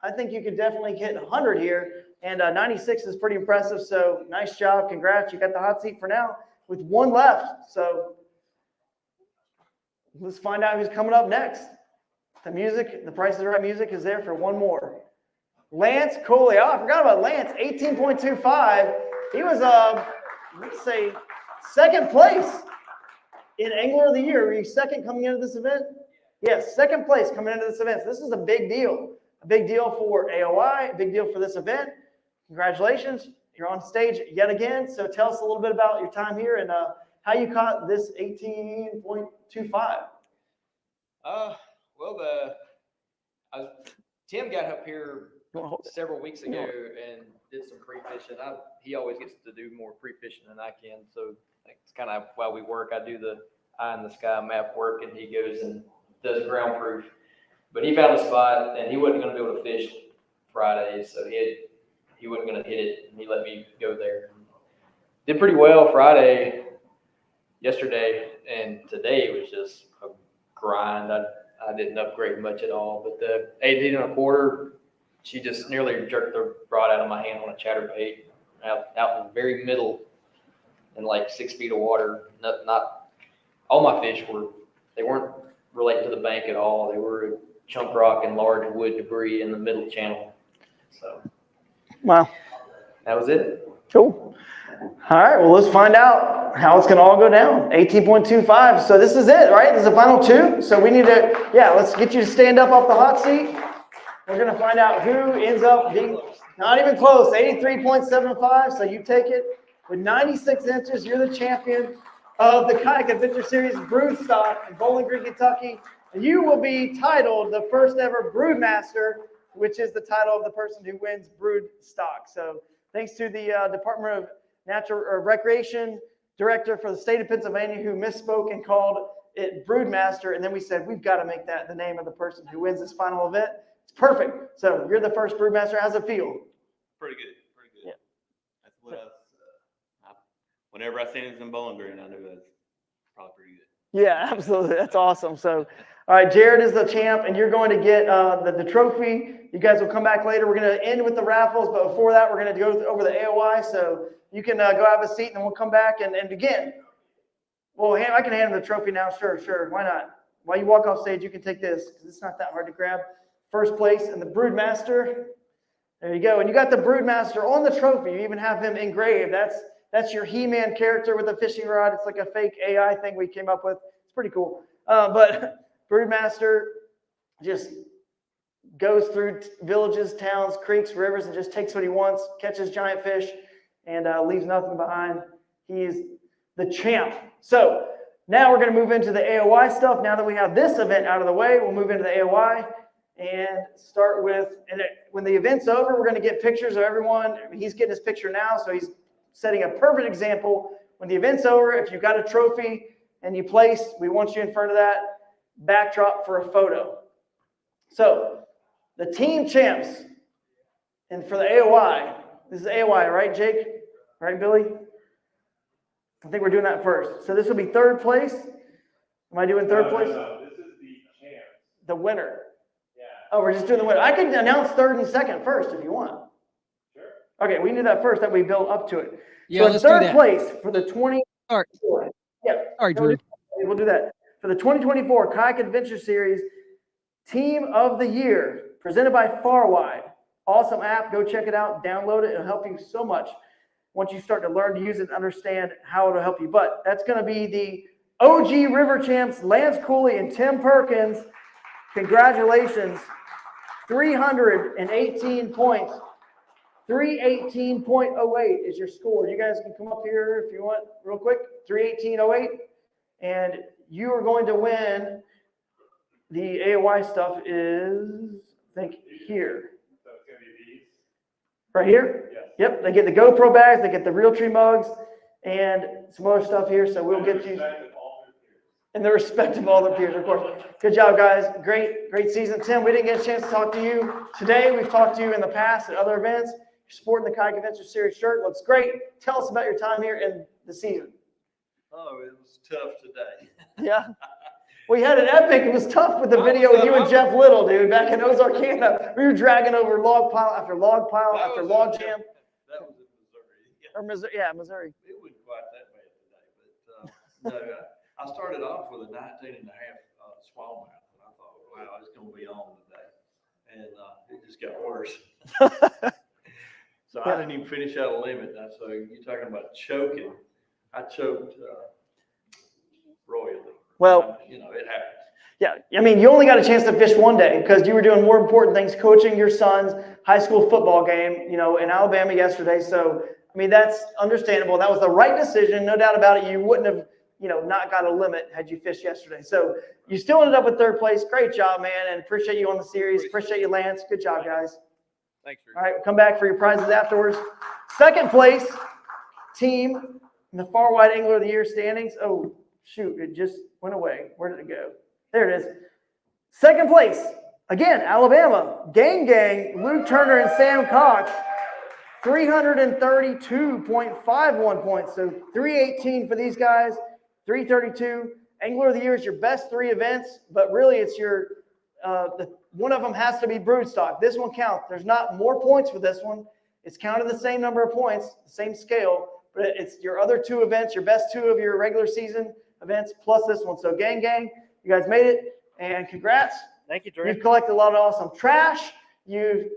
I think you could definitely hit 100 here. And 96 is pretty impressive. So nice job. Congrats. You got the hot seat for now with one left. So let's find out who's coming up next. The music, the Price is Right music is there for one more. Lance Coley. Oh, I forgot about Lance. 18.25. He was, let's say, second place in Angler of the Year. Were you second coming into this event? Yes, second place coming into this event. So this is a big deal. A big deal for AOY, a big deal for this event. Congratulations. You're on stage yet again. So tell us a little bit about your time here and how you caught this 18.25. Tim got up here several weeks ago and did some pre-fishing. He always gets to do more pre-fishing than I can, so it's kind of why we work. I do the eye in the sky map work, and he goes and does ground proof. But he found a spot, and he wasn't going to be able to fish Friday, so he wasn't going to hit it, and he let me go there. Did pretty well Friday, yesterday, and today was just a grind. I didn't upgrade much at all, but the 18 1/4, she just nearly jerked the rod out of my hand on a chatterbait out in the very middle in like 6 feet of water. Not all my fish they weren't related to the bank at all. They were chunk rock and large wood debris in the middle channel. So, wow, that was it. Cool. All right, well, let's find out how it's going to all go down. 18.25. So this is it, right? This is the final two. So we need to, let's get you to stand up off the hot seat. We're going to find out who ends up being not even close, 83.75. So you take it with 96 inches. You're the champion of the Kayak Adventure Series Broodstock in Bowling Green, Kentucky. And you will be titled the first ever Broodmaster, which is the title of the person who wins Broodstock. So thanks to the Department of Recreation Director for the state of Pennsylvania who misspoke and called it Broodmaster. And then we said, we've got to make that the name of the person who wins this final event. It's perfect. So you're the first Broodmaster. How's it feel? Pretty good. Yeah. That's what whenever I seen it in Bowling Green, I knew it was probably pretty good. Yeah, absolutely. That's awesome. So, all right, Jared is the champ, and you're going to get the trophy. You guys will come back later. We're going to end with the raffles, but before that, we're going to go over the AOY. So you can go have a seat, and then we'll come back and begin. Well, I can hand him the trophy now. Sure. Why not? While you walk off stage, you can take this because it's not that hard to grab. First place in the Broodmaster. There you go. And you got the Broodmaster on the trophy. You even have him engraved. That's your He-Man character with a fishing rod. It's like a fake AI thing we came up with. It's pretty cool. But Broodmaster just goes through villages, towns, creeks, rivers, and just takes what he wants, catches giant fish. and leaves nothing behind. He's the champ. So now we're going to move into the AOY stuff. Now that we have this event out of the way, we'll move into the AOY and start with, when the event's over, we're going to get pictures of everyone. He's getting his picture now, so he's setting a perfect example. When the event's over, if you got a trophy and you placed, we want you in front of that backdrop for a photo. So the team champs, and for the AOY, this is AOY, right, Jake? Right, Billy? I think we're doing that first. So this will be third place. Am I doing third place? No, this is the champs. The winner. Yeah. Oh, we're just doing the winner. I can announce third and second first if you want. Sure. Okay, we can do that first, that we build up to it. Yeah, so let's third do that. place for the 20. All right. Yeah. All right, Drew. We'll do that. For the 2024 Kayak Adventure Series Team of the Year, presented by Farwide. Awesome app. Go check it out. Download it. It'll help you so much once you start to learn to use it and understand how it'll help you. But that's going to be the OG River Champs, Lance Cooley and Tim Perkins. Congratulations. 318 points. 318.08 is your score. You guys can come up here if you want real quick. 318.08. And you are going to win. The AOY stuff is, I think, here. So it's going to be these. Right here? Yes. Yep, they get the GoPro bags, they get the Realtree mugs, and some other stuff here. So we'll get you. In the respect of all their peers, of course. Good job, guys. Great season. Tim, we didn't get a chance to talk to you today. We've talked to you in the past at other events. You're sporting the Kayak Adventure Series shirt. Looks great. Tell us about your time here in the season. Oh, it was tough today. Yeah. We had an epic. It was tough with the video of you and Jeff Little, dude, back in Ozarkana. We were dragging over log pile after log pile after log jam. That was in Missouri. Or Missouri, yeah, Missouri. It wasn't quite that bad today, but no, I started off with a 19 and a half smallmouth, and I thought, wow, it's going to be on today, and it just got worse. So I didn't even finish out a limit. So you're talking about choking. I choked royally. Well, you know, it happens. Yeah, I mean, you only got a chance to fish one day because you were doing more important things, coaching your son's high school football game, in Alabama yesterday. So, I mean, that's understandable. That was the right decision, no doubt about it. You wouldn't have, not got a limit had you fished yesterday. So you still ended up with third place. Great job, man, and appreciate you on the series. Appreciate you, Lance. Good job, guys. Thanks, Drew. All right, we'll come back for your prizes afterwards. Second place team in the Far Wide Angler of the Year standings. Oh, shoot, it just went away. Where did it go? There it is. Second place, again, Alabama. Gang, Luke Turner and Sam Cox. 332.51 points. So 318 for these guys, 332. Angler of the Year is your best three events, but really it's your one of them has to be broodstock. This one counts. There's not more points for this one. It's counted the same number of points, the same scale, but it's your other two events, your best two of your regular season events, plus this one. So gang, you guys made it, and congrats. Thank you, Drew. You've collected a lot of awesome trash. You've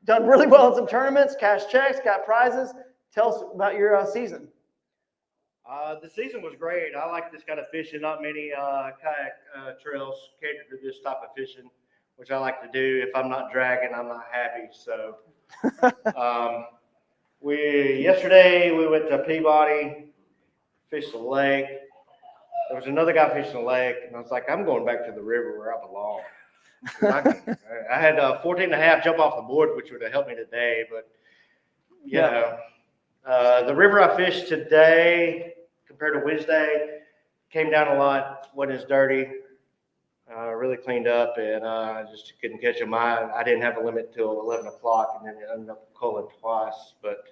done really well in some tournaments, cash checks, got prizes. Tell us about your season. The season was great. I like this kind of fishing. Not many kayak trails cater to this type of fishing, which I like to do. If I'm not dragging, I'm not happy. So yesterday we went to Peabody, fished the lake. There was another guy fishing the lake, and I was like, I'm going back to the river where I belong. I had 14 and a half jump off the board, which would have helped me today, but the river I fished today compared to Wednesday came down a lot, wasn't as dirty, really cleaned up, and I just couldn't catch them. I didn't have a limit till 11 o'clock, and then it ended up calling twice, but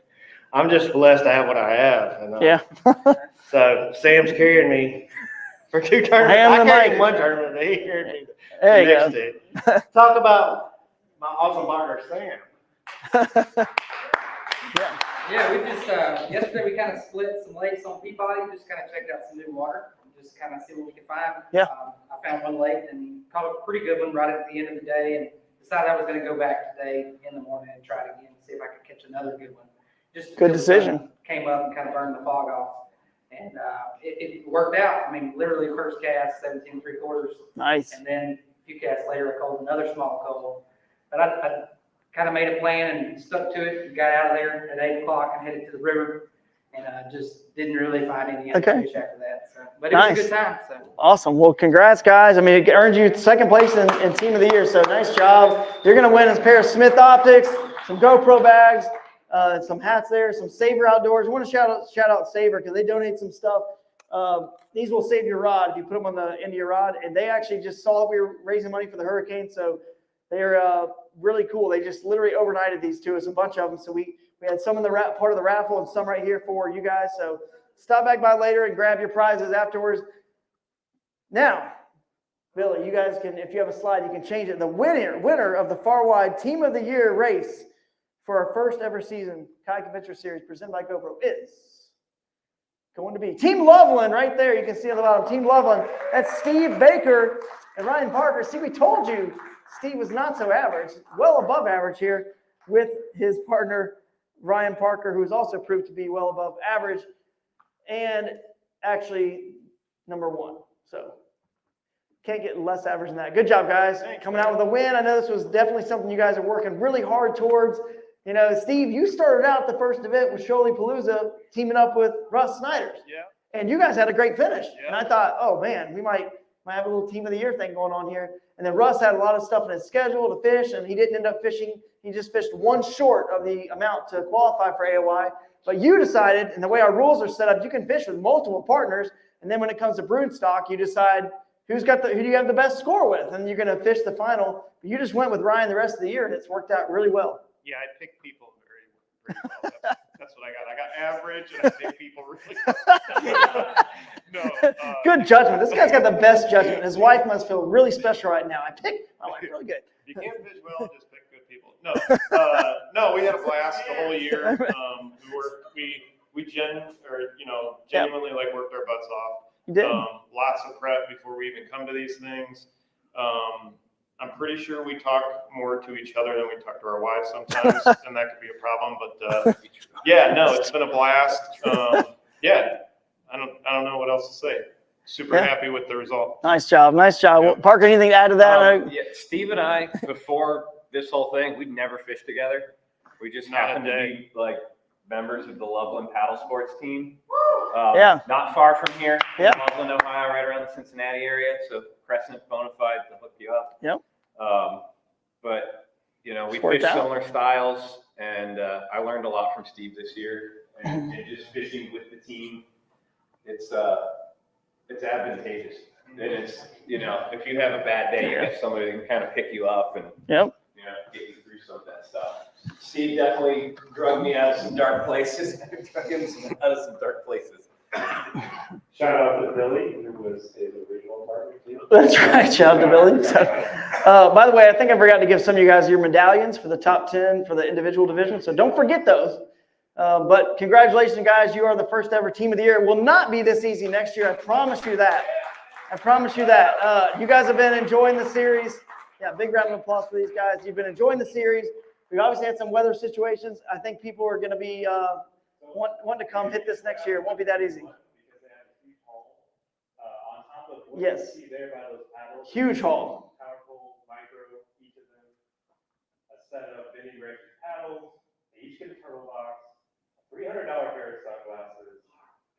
I'm just blessed to have what I have. And, so Sam's carrying me for two tournaments. I carried him one tournament, and he carried me the next two. Talk about my awesome partner, Sam. Yeah, we just, yesterday we kind of split some lakes on Peabody, just kind of checked out some new water, just kind of see what we could find. Yeah. I found one lake and caught a pretty good one right at the end of the day, and decided I was going to go back today in the morning and try it again, see if I could catch another good one. Just good decision. Came up and kind of burned the fog off, and it worked out. I mean, literally first cast, 17 3/4. Nice. And then a few casts later, I called another small coal. But I kind of made a plan and stuck to it. We got out of there at 8 o'clock and headed to the river, and just didn't really find any other fish after that. So, but it was a good time. So. Awesome. Well, congrats, guys. I mean, it earned you second place in Team of the Year, so nice job. You're going to win a pair of Smith Optics, some GoPro bags, some hats there, some Saver Outdoors. I want to shout out Saver because they donate some stuff. These will save your rod if you put them on the end of your rod. And they actually just saw that we were raising money for the hurricane, so they're really cool. They just literally overnighted these to us, a bunch of them. So we had some in the part of the raffle and some right here for you guys. So stop back by later and grab your prizes afterwards. Now, Billy, you guys can, if you have a slide, you can change it. The winner of the Far Wide Team of the Year race for our first ever season Kayak Adventure Series presented by GoPro is going to be Team Loveland right there. You can see on the bottom, Team Loveland. That's Steve Baker and Ryan Parker. See, we told you Steve was not so average, well above average here with his partner, Ryan Parker, who has also proved to be well above average and actually number 1. So can't get less average than that. Good job, guys. Coming out with a win. I know this was definitely something you guys are working really hard towards. You know, Steve, you started out the first event with Shoaly Palooza teaming up with Russ Snyder's. Yeah. And you guys had a great finish. Yeah. And I thought, oh man, we might have a little Team of the Year thing going on here. And then Russ had a lot of stuff in his schedule to fish, and he didn't end up fishing. He just fished 1 short of the amount to qualify for AOY. But you decided, and the way our rules are set up, you can fish with multiple partners. And then when it comes to broodstock, you decide who do you have the best score with, and you're going to fish the final. But you just went with Ryan the rest of the year, and it's worked out really well. Yeah, I pick people very well. That's what I got. I got average, and I pick people really well. No. Good judgment. This guy's got the best judgment. His wife must feel really special right now. I picked my wife really good. If you can't fish well, just pick good people. No, no, we had a blast the whole year. We genuinely like worked our butts off. You did. Lots of prep before we even come to these things. I'm pretty sure we talk more to each other than we talk to our wives sometimes, and that could be a problem. But yeah, no, it's been a blast. Yeah, I don't know what else to say. Super happy with the result. Nice job, nice job. Yeah. Well, Parker, anything to add to that? Yeah, Steve and I, before this whole thing, we'd never fished together. We just happened to be like members of the Loveland Paddle Sports team. Not far from here, in Loveland, Ohio, right around the Cincinnati area. So Crescent Bonafide to hook you up. Yep. But you know, we fished similar styles, and I learned a lot from Steve this year. And just fishing with the team, it's advantageous. And it's, you know, if you have a bad day, you get somebody that can kind of pick you up and you know, get you through some of that stuff. Steve definitely drug me out of some dark places. Drug him out of some dark places. Shout out to Billy, who was his original partner too. That's right, shout out to Billy. So, by the way, I think I forgot to give some of you guys your medallions for the top 10 for the individual division. So don't forget those. But congratulations, guys. You are the first ever Team of the Year. It will not be this easy next year. I promise you that. I promise you that. You guys have been enjoying the series. Yeah, big round of applause for these guys. You've been enjoying the series. We've obviously had some weather situations. I think people are going to be wanting to come hit this next year. It won't be that easy. Yes. Huge haul. Powerful micro, each of them. A set of Vinny Racing paddles. They each get a turtle box. $300 pair of sunglasses.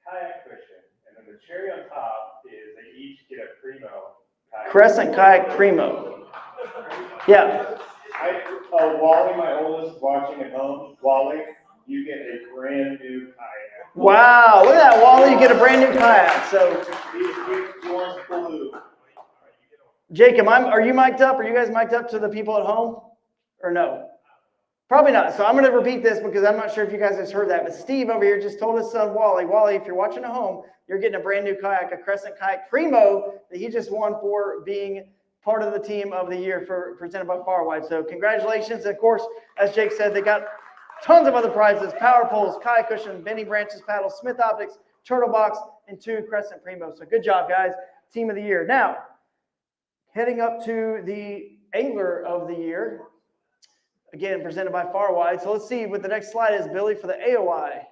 Kayak cushion. And then the cherry on top is they each get a Primo. Crescent Kayak Primo. Yeah. Wally, my oldest, watching at home. Wally, you get a brand new kayak. Wow, look at that, Wally. You get a brand new kayak. So, Jake, are you mic'd up? Are you guys mic'd up to the people at home? Or no? Probably not. So I'm going to repeat this because I'm not sure if you guys just heard that. But Steve over here just told his son, Wally, if you're watching at home, you're getting a brand new kayak, a Crescent Kayak Primo that he just won for being part of the Team of the Year presented by Far Wide. So congratulations. And of course, as Jake said, they got tons of other prizes: power poles, kayak cushion, Benny Branches paddles, Smith Optics, turtle box, and 2 Crescent Primo. So good job, guys. Team of the Year. Now, heading up to the Angler of the Year, again, presented by Far Wide. So let's see what the next slide is, Billy, for the AOY.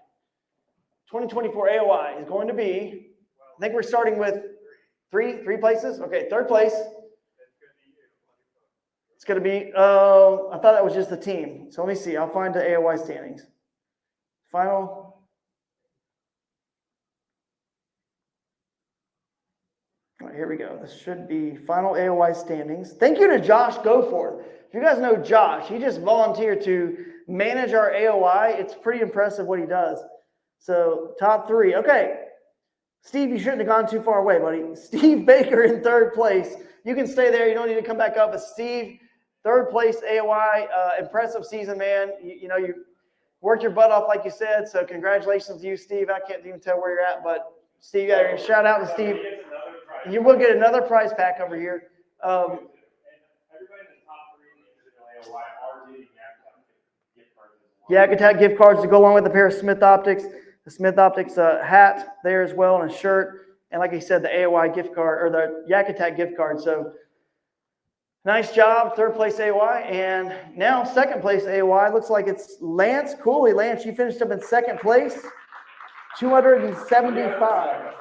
2024 AOY is going to be, I think we're starting with three places. Okay, third place. It's going to be, I thought that was just the team. So let me see. I'll find the AOY standings. Final. All right, here we go. This should be final AOY standings. Thank you to Josh Goforth. If you guys know Josh, he just volunteered to manage our AOY. It's pretty impressive what he does. So top 3. Okay. Steve, you shouldn't have gone too far away, buddy. Steve Baker in 3rd place. You can stay there. You don't need to come back up. But Steve, 3rd place AOY. Impressive season, man. You worked your butt off, like you said. So congratulations to you, Steve. I can't even tell where you're at, but Steve, shout out to Steve. You will get another prize pack over here. Everybody in the top 3 in the AOY are getting gift cards. Yak gift cards to go along with a pair of Smith Optics. The Smith Optics hat there as well, and a shirt. And like I said, the AOY gift card, or the Yak Attack gift card. So nice job, 3rd place AOY. And now 2nd place AOY. Looks like it's Lance Cooley. Lance, you finished up in 2nd place. 275.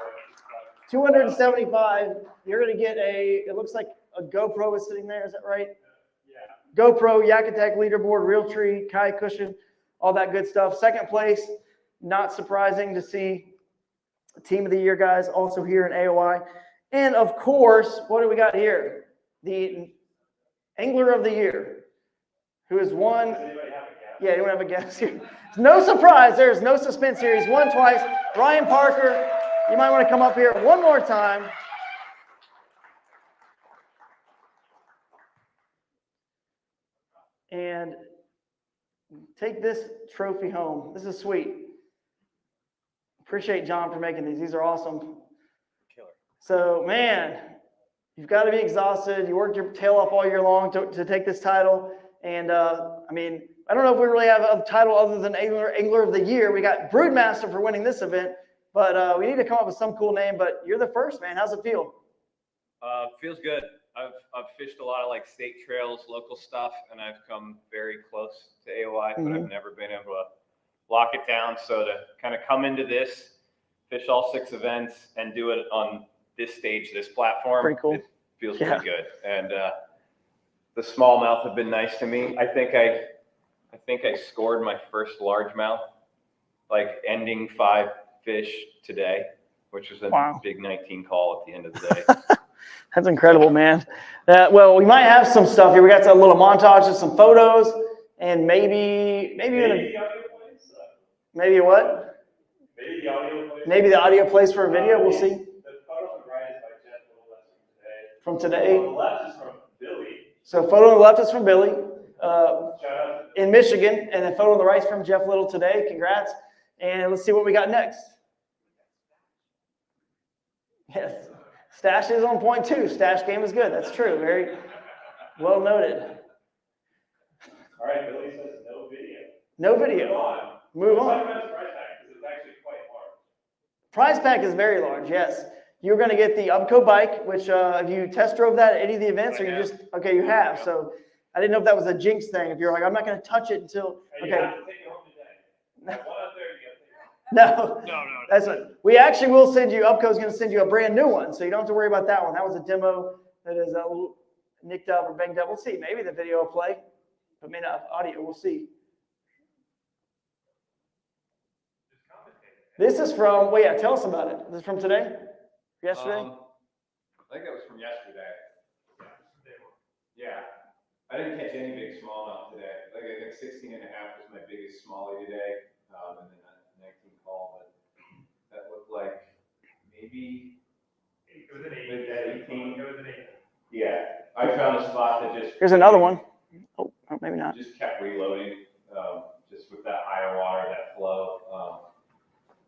275. You're going to get it looks like a GoPro is sitting there. Is that right? Yeah. GoPro, Yak Attack leaderboard, Realtree, Kai cushion, all that good stuff. 2nd place. Not surprising to see Team of the Year guys also here in AOY. And of course, what do we got here? The Angler of the Year, who has won. Yeah, anyone have a guess here? No surprise. There's no suspense here. He's won twice. Ryan Parker, you might want to come up here one more time. And take this trophy home. This is sweet. Appreciate John for making these. These are awesome. Killer. So, man, you've got to be exhausted. You worked your tail off all year long to take this title. And, I don't know if we really have a title other than Angler of the Year. We got Broodmaster for winning this event. But we need to come up with some cool name. But you're the first, man. How's it feel? Feels good. I've fished a lot of like state trails, local stuff, and I've come very close to AOY, but I've never been able to lock it down. So to kind of come into this, fish all 6 events, and do it on this stage, this platform, pretty cool. It feels pretty good. And the smallmouth have been nice to me. I think I scored my first largemouth, like ending 5 fish today, which was a big 19 call at the end of the day. That's incredible, man. Well, we might have some stuff here. We got a little montage of some photos, and maybe what? Maybe the audio plays for a video. We'll see. The photo on the right is by Jeff Little from today. On the left is from Billy. So photo on the left is from Billy in Michigan, and the photo on the right is from Jeff Little today. Congrats. And let's see what we got next. Yes. Stash is on point too. Stash game is good. That's true. Very well noted. All right, Billy says no video. No video. Move on. Prize pack, because it's actually quite large. Prize pack is very large, yes. You're going to get the Ubco bike, which have you test drove that at any of the events, or you just, okay, you have. So I didn't know if that was a jinx thing. If you're like, I'm not going to touch it until, okay. You have to take it home today. No, that's what we actually will send you. Upco's going to send you a brand new one, so you don't have to worry about that one. That was a demo that is a little nicked up or banged up. We'll see. Maybe the video will play, but maybe not audio. We'll see. This is from. Well, yeah. Tell us about it. This is from today. Yesterday. I think that was from yesterday. Yeah. I didn't catch any big smallmouth today. Like I think 16 and a half was my biggest smallie today, and then that 19 call, but that looked like maybe it was an 18. It was an 8. Yeah, I found a spot that just. Here's another one. Oh, maybe not. Just kept reloading, just with that higher water, that flow.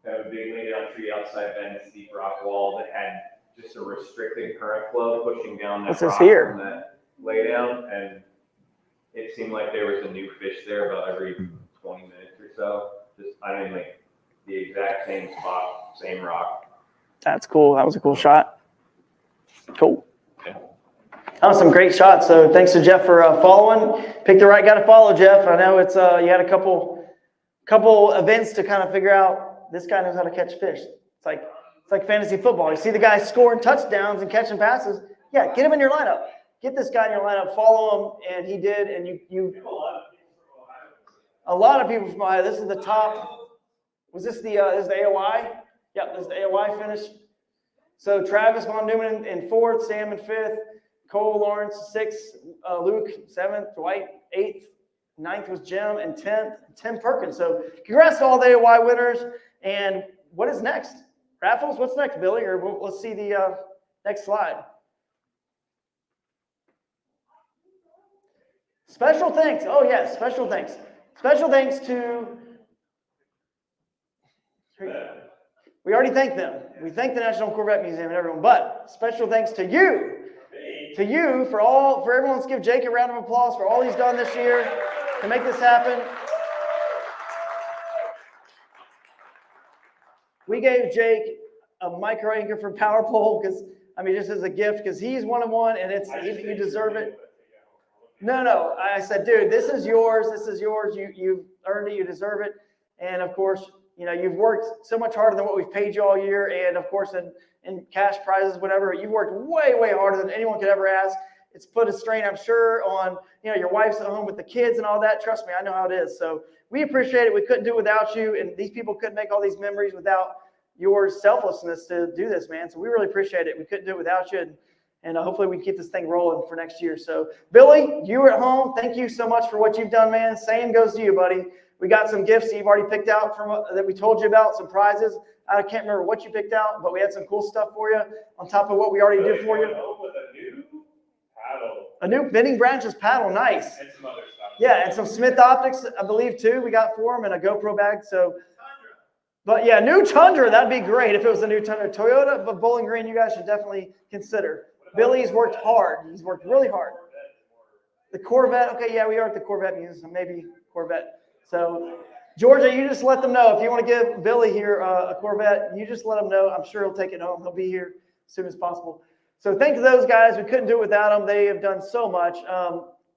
Have a big lay down tree outside Bend, steep rock wall that had just a restricted current flow pushing down that rock from that lay down, and it seemed like there was a new fish there about every 20 minutes or so. Just like the exact same spot, same rock. That's cool. That was a cool shot. Cool. Yeah. That was some great shots. So thanks to Jeff for following. Pick the right guy to follow, Jeff. I know it's you had a couple events to kind of figure out. This guy knows how to catch fish. It's like fantasy football. You see the guy scoring touchdowns and catching passes. Yeah, get him in your lineup. get this guy in your lineup, follow him, and he did. And a lot of people from Ohio. This is the top. Was this the AOY? Yep, this is the AOY finish. So Travis Von Neumann in 4th, Sam in 5th, Cole Lawrence 6th, Luke 7th, Dwight 8th, 9th was Jim, and 10th, Tim Perkins. So congrats to all the AOY winners. And what is next? Raffles? What's next, Billy? Or let's see the next slide. Special thanks. Oh, yes, special thanks. Special thanks to, we already thanked them. We thank the National Corvette Museum and everyone, but special thanks to you for everyone. Let's give Jake a round of applause for all he's done this year to make this happen. We gave Jake a micro anchor from Power Pole because, I mean, just as a gift, because he's 1-of-1 and you deserve it. No. I said, dude, this is yours. This is yours. You've earned it. You deserve it. And of course, you know, you've worked so much harder than what we've paid you all year. And of course, in cash prizes, whatever, you've worked way, way harder than anyone could ever ask. It's put a strain, I'm sure, on, you know, your wife's at home with the kids and all that. Trust me, I know how it is. So we appreciate it. We couldn't do it without you. And these people couldn't make all these memories without your selflessness to do this, man. So we really appreciate it. We couldn't do it without you. And hopefully we can keep this thing rolling for next year. So Billy, you at home, thank you so much for what you've done, man. Same goes to you, buddy. We got some gifts that you've already picked out from that we told you about, some prizes. I can't remember what you picked out, but we had some cool stuff for you on top of what we already did for you. A new Bending Branches paddle, nice. And some other stuff. Yeah, and some Smith Optics, I believe, too. We got for them, and a GoPro bag. So, but yeah, new Tundra, that'd be great if it was a new Tundra. Toyota, but Bowling Green, you guys should definitely consider. Billy's worked hard. He's worked really hard. The Corvette, okay, yeah, we are at the Corvette Museum, maybe Corvette. So, Georgia, you just let them know. If you want to give Billy here a Corvette, you just let him know. I'm sure he'll take it home. He'll be here as soon as possible. So thanks to those guys. We couldn't do it without them. They have done so much.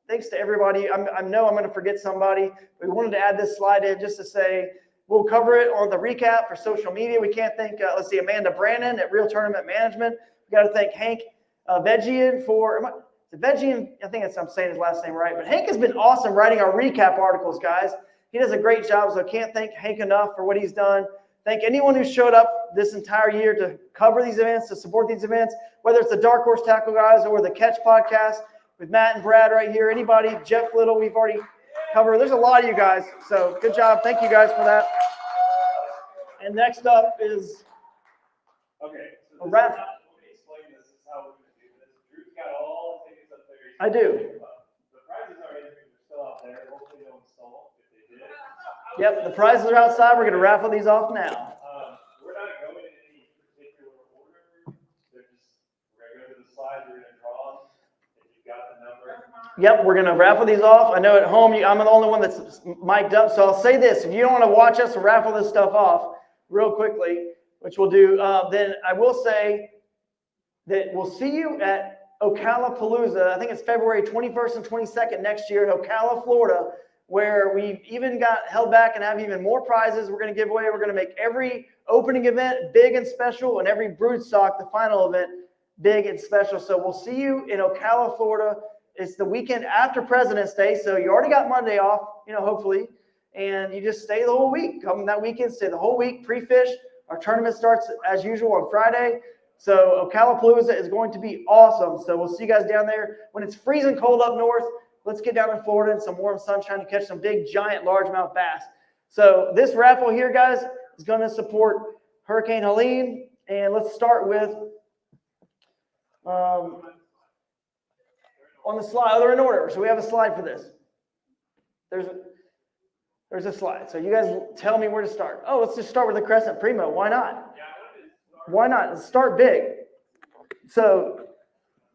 Thanks to everybody. I know I'm going to forget somebody. We wanted to add this slide in just to say we'll cover it on the recap for social media. We can't thank, let's see, Amanda Brannon at Real Tournament Management. We got to thank Hank Vegian for, Vegian, I think I'm saying his last name right, but Hank has been awesome writing our recap articles, guys. He does a great job, so I can't thank Hank enough for what he's done. Thank anyone who showed up this entire year to cover these events, to support these events, whether it's the Dark Horse Tackle guys or the Catch podcast with Matt and Brad right here. Anybody, Jeff Little, we've already covered. There's a lot of you guys, so good job. Thank you guys for that. And next up is a wrap. I do. The prizes are still out there. Hopefully they'll install if they did. Yep, the prizes are outside. We're going to raffle these off now. We're not going in any particular order. We're going to go to the slides. We're going to draw them. If you've got the number. Yep, we're going to raffle these off. I know at home I'm the only one that's mic'd up, so I'll say this. If you don't want to watch us raffle this stuff off real quickly, which we'll do, then I will say that we'll see you at Ocala-Palooza. I think it's February 21st and 22nd next year in Ocala, Florida, where we've even got held back and have even more prizes we're going to give away. We're going to make every opening event big and special, and every brood stock, the final event, big and special. So we'll see you in Ocala, Florida. It's the weekend after President's Day, so you already got Monday off, hopefully, and you just stay the whole week. Come that weekend, stay the whole week, pre-fish. Our tournament starts as usual on Friday. So Ocala-Palooza is going to be awesome. So we'll see you guys down there. When it's freezing cold up north, let's get down to Florida in some warm sunshine to catch some big, giant, largemouth bass. So this raffle here, guys, is going to support Hurricane Helene. And let's start with, on the slide, they're in order. So we have a slide for this. There's a slide. So you guys tell me where to start. Oh, let's just start with the Crescent Primo. Why not? Why not? Let's start big. So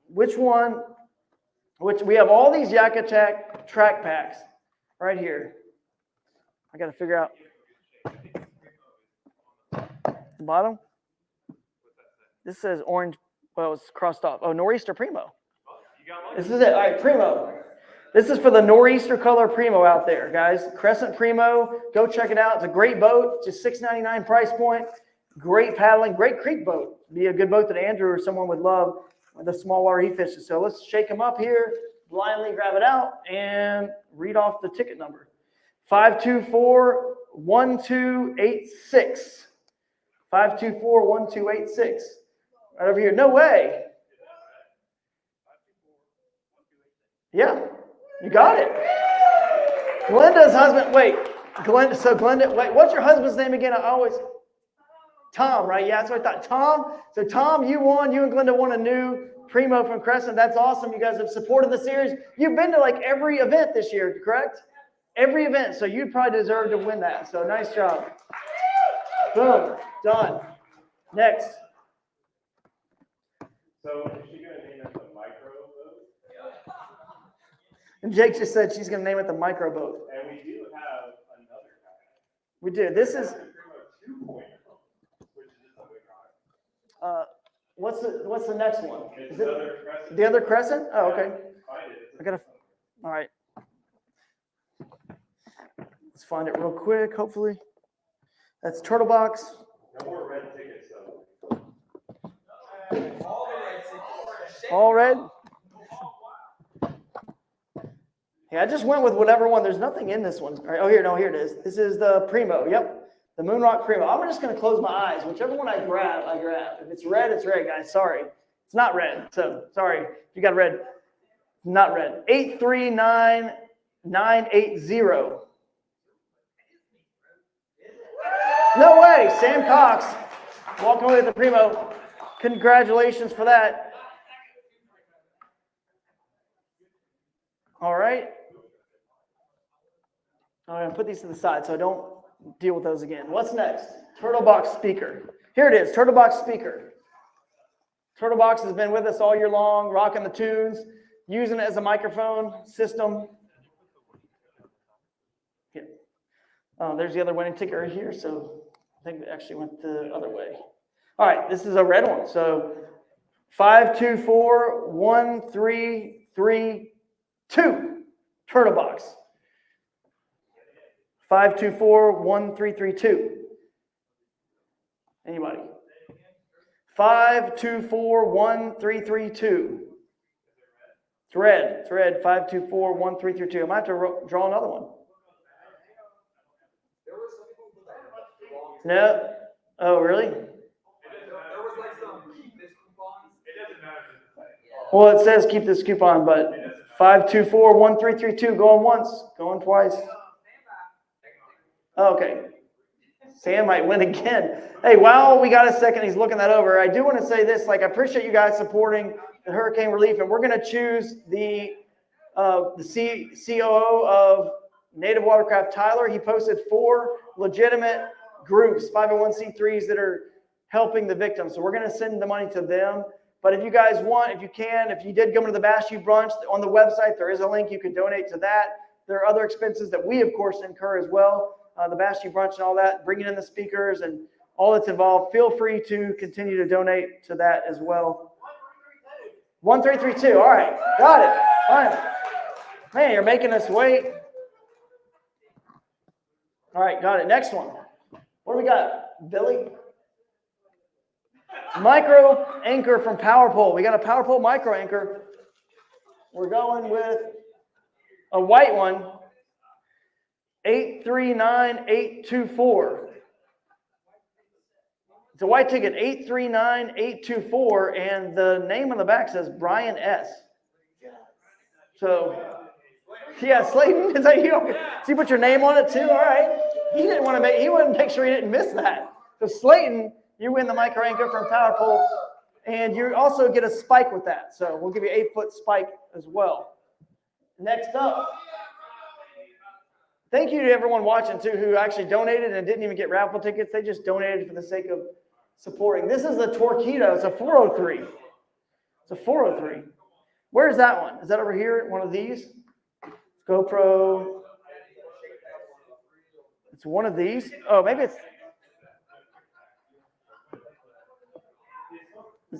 which we have all these Yak Attack track packs right here. I got to figure out the bottom. This says orange. Well, it's crossed off. Oh, Nor'easter Primo. This is it. All right, Primo. This is for the Nor'easter color Primo out there, guys. Crescent Primo. Go check it out. It's a great boat. Just $6.99 price point. Great paddling, great creek boat. Be a good boat that Andrew or someone would love. the small water he fishes. So let's shake him up here, blindly grab it out, and read off the ticket number. 524-1286. 524-1286. Right over here. No way. Yeah, you got it. Glenda's husband, wait. Glenda, wait, what's your husband's name again? I always, Tom, right? Yeah, that's what I thought. Tom. So Tom, you won. You and Glenda won a new Primo from Crescent. That's awesome. You guys have supported the series. You've been to like every event this year, correct? Every event. So you probably deserve to win that. So nice job. Boom. Done. Next. So is she going to name it the micro boat? And Jake just said she's going to name it the micro boat. And we do have another guy. We do. This is. What's the next one? Is it the other crescent? Oh, okay. I gotta. All right. Let's find it real quick. Hopefully, that's Turtle Box. No more red tickets, though. All red. Yeah, I just went with whatever one. There's nothing in this one. All right. Oh, here it is. This is the Primo. Yep. The Moonrock Primo. I'm just going to close my eyes. Whichever one I grab, I grab. If it's red, it's red, guys. Sorry. It's not red. So, sorry. If you got red, not red. 839980. No way. Sam Cox. Walking away with the Primo. Congratulations for that. All right. I'm going to put these to the side so I don't deal with those again. What's next? Turtle Box speaker. Here it is, Turtle Box speaker. Turtle Box has been with us all year long, rocking the tunes, using it as a microphone system. Yeah. There's the other winning ticket right here, so I think it actually went the other way. All right, this is a red one. So 524-1332. Turtle Box. 524-1332. Anybody? 524-1332. It's red. It's red. 524-1332. I might have to draw another one. No. Oh, really? Well, it says keep this coupon, but 524-1332. Going once. Going twice. Okay. Sam might win again. Hey, while we got a second, he's looking that over. I do want to say this, I appreciate you guys supporting the hurricane relief, and we're going to choose the COO of Native Watercraft, Tyler. He posted 4 legitimate groups, 501c3s that are helping the victims. So we're going to send the money to them. But if you guys want, if you can, if you did come to the Bash U brunch on the website, there is a link you can donate to that. There are other expenses that we, of course, incur as well. The Bash U brunch and all that, bringing in the speakers and all that's involved. Feel free to continue to donate to that as well. 1332. All right, got it. Fine. Man, you're making us wait. All right, got it. Next one. What do we got, Billy? Micro anchor from PowerPole. We got a PowerPole micro anchor. We're going with a white one. 839824. It's a white ticket, 839824, and the name on the back says Brian S. So, yeah, Slayton, is that you? So you put your name on it too? All right. He wanted to make sure he didn't miss that. So Slayton, you win the micro anchor from PowerPole, and you also get a spike with that. So we'll give you an 8-foot spike as well. Next up. Thank you to everyone watching, too, who actually donated and didn't even get raffle tickets. They just donated for the sake of supporting. This is the Torquedo. It's a 403. It's a 403. Where's that one? Is that over here? One of these? GoPro. It's one of these. Oh, maybe it's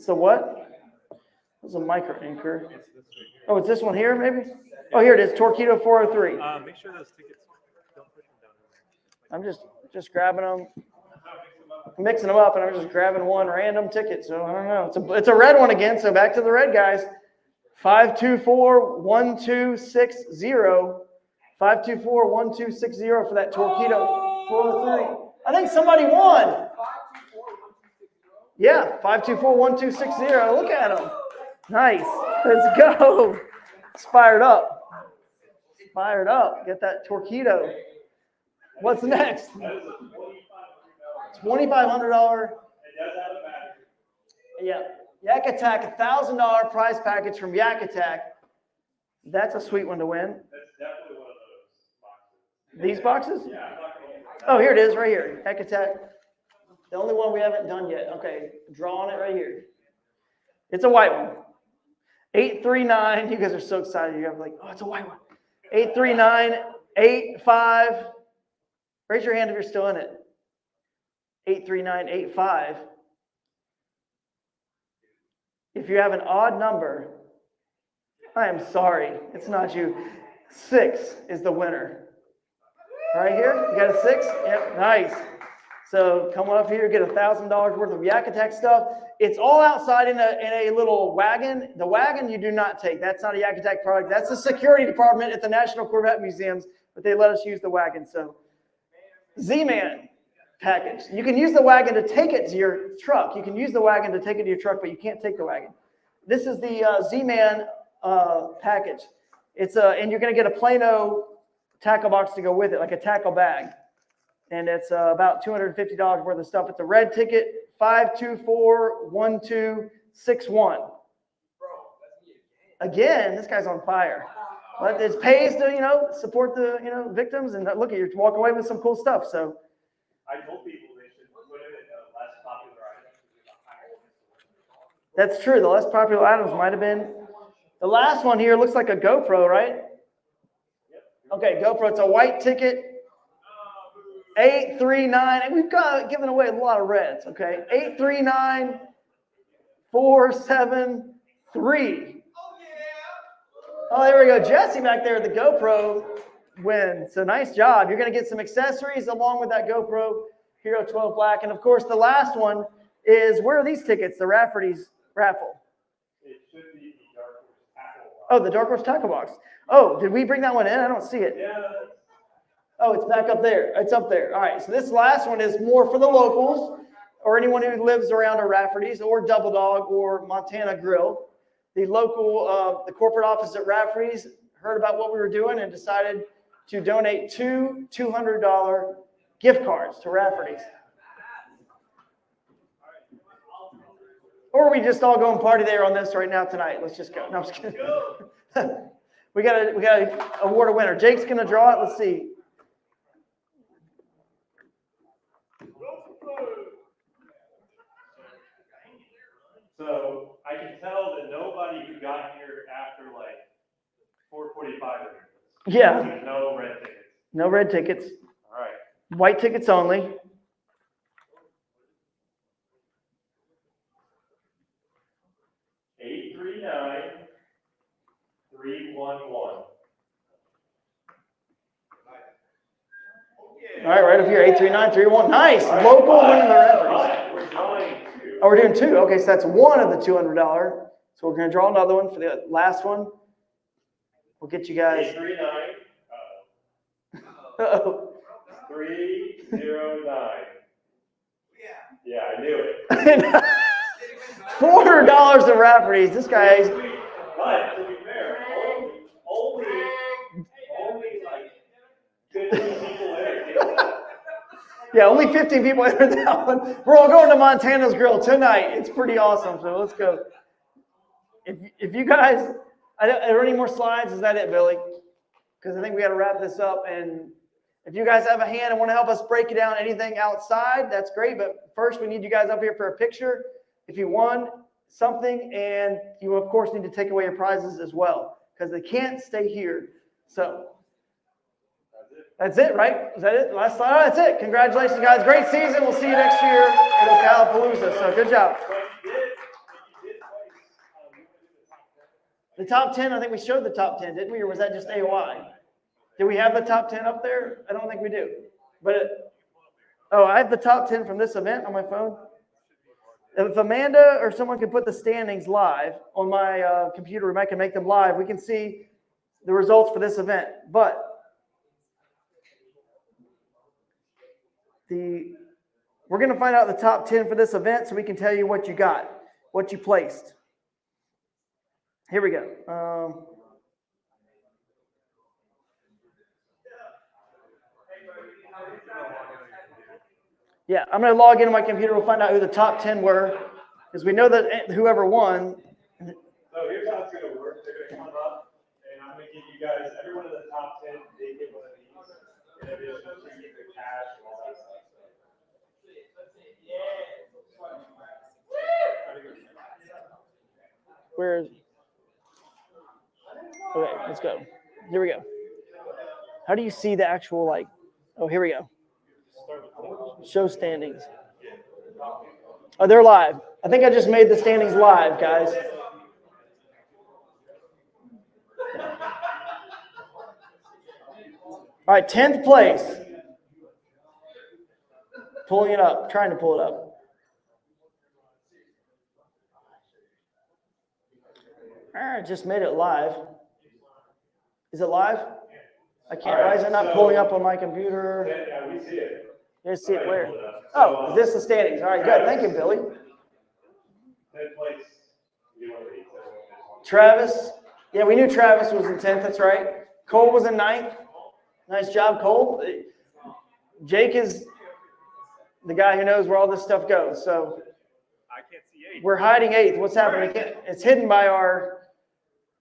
the what? It's a micro anchor. Oh, it's this one here, maybe? Oh, here it is. Torquedo 403. Make sure those tickets don't push them down. I'm just grabbing them. mixing them up, and I was just grabbing one random ticket. So I don't know. It's a red one again. So back to the red guys. 524-1260. 524-1260 for that Torpedo 403. I think somebody won. Yeah, 524-1260. Look at them. Nice. Let's go. It's fired up. Fired up. Get that Torpedo. What's next? $2,500. Yeah. Yak Attack, $1,000 prize package from Yak Attack. That's a sweet one to win. That's definitely one of those boxes. These boxes? Yeah. Oh, here it is, right here. Yak Attack. The only one we haven't done yet. Okay, drawing it right here. It's a white one. 839. You guys are so excited. You're like, oh, it's a white one. 83985. Raise your hand if you're still in it. 83985. If you have an odd number, I am sorry. It's not you. 6 is the winner. Right here. You got a 6? Yep. Nice. So come on up here, get $1,000 worth of Yak Attack stuff. It's all outside in a little wagon. The wagon you do not take. That's not a Yak Attack product. That's the security department at the National Corvette Museums, but they let us use the wagon. So Z-Man package. You can use the wagon to take it to your truck. You can use the wagon to take it to your truck, but you can't take the wagon. This is the Z-Man package. It's and you're going to get a Plano tackle box to go with it, like a tackle bag. And it's about $250 worth of stuff. It's a red ticket, 524-1261. Again, this guy's on fire. But it pays to, support the, victims, and look at you, walk away with some cool stuff. So I told people they should put it in the less popular items. that's true. The less popular items might have been. The last one here looks like a GoPro, right? Okay, GoPro. It's a white ticket. 839, and we've given away a lot of reds, okay? 839-473. Oh, there we go. Jesse back there at the GoPro win. So nice job. You're going to get some accessories along with that GoPro Hero 12 Black. And of course, the last one is, where are these tickets? The Rafferty's raffle. It should be the Dark Horse tackle box. Oh, the Dark Horse tackle box. Oh, did we bring that one in? I don't see it. Yeah. Oh, it's back up there. It's up there. All right. So this last one is more for the locals or anyone who lives around a Rafferty's or Double Dog or Montana Grill. The local, the corporate office at Rafferty's heard about what we were doing and decided to donate 2 $200 gift cards to Rafferty's. Or we just all go and party there on this right now tonight. Let's just go. No, I'm just kidding. we got to award a winner. Jake's going to draw it. Let's see. So I can tell that nobody who got here after like 4:45. Yeah. There's no red tickets. No red tickets. All right. White tickets only. $839-311. All right, right up here, 839-311. Nice. Local winning the Rafferty's. We're drawing 2. Oh, we're doing 2. Okay, so that's one of the $200. So we're going to draw another one for the last one. We'll get you guys. 839. Uh-oh. 309. Yeah, I knew it. $400 in Rafferty's. This guy is. But to be fair, only like 15 people entered. Yeah, only 15 people entered that one. We're all going to Montana's Grill tonight. It's pretty awesome. So let's go. If you guys, are there any more slides? Is that it, Billy? Because I think we got to wrap this up. And if you guys have a hand and want to help us break it down, anything outside, that's great. But first, we need you guys up here for a picture. If you won something, and you, of course, need to take away your prizes as well, because they can't stay here. So that's it, right? Is that it? Last slide? Oh, that's it. Congratulations, guys. Great season. We'll see you next year at Ocalapalooza. So good job. The top 10, I think we showed the top 10, didn't we? Or was that just AOY? Did we have the top 10 up there? I don't think we do. But Oh, I have the top 10 from this event on my phone. If Amanda or someone can put the standings live on my computer, I can make them live. We can see the results for this event. But we're going to find out the top 10 for this event so we can tell you what you got, what you placed. Here we go. Yeah, I'm going to log into my computer. We'll find out who the top 10 were because we know that whoever won. So here's how it's going to work. They're going to come up, and I'm going to give you guys, every one of the top 10, they get one of these. In addition to get the cash and all that stuff. Where's? Okay, let's go. Here we go. How do you see the actual, like, oh, here we go. Show standings. Oh, they're live. I think I just made the standings live, guys. All right, 10th place. Pulling it up, trying to pull it up. I just made it live. Is it live? I can't. Why is it not pulling up on my computer? Yeah, we see it. You guys see it where? Oh, is this the standings? All right, good. Thank you, Billy. 10th place. Travis. Yeah, we knew Travis was in 10th. That's right. Cole was in 9th. Nice job, Cole. Jake is the guy who knows where all this stuff goes. So I can't see 8th. We're hiding 8th. What's happening? It's hidden by our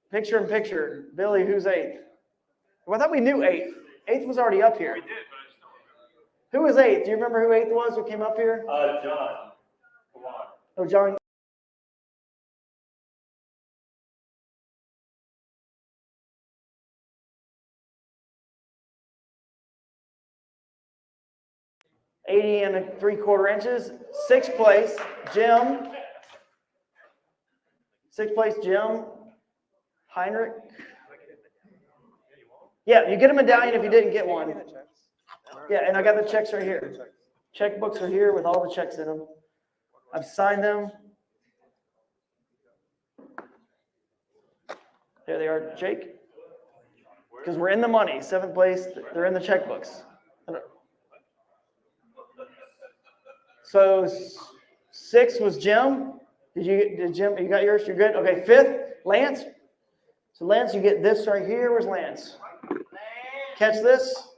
picture-in-picture. Billy, who's 8th? Well, I thought we knew 8th. 8th was already up here. We did, but I just don't remember. Who was 8th? Do you remember who 8th was who came up here? John. Come on. Oh, John. $80 3/4 inches. 6th place, Jim. 6th place, Jim. Heinrich. Yeah, you get a medallion if you didn't get one. Yeah, and I got the checks right here. Checkbooks are here with all the checks in them. I've signed them. There they are, Jake. Because we're in the money. 7th place, they're in the checkbooks. So 6th was Jim. Did Jim, you got yours? You're good? Okay, 5th, Lance. So Lance, you get this right here. Where's Lance? Catch this.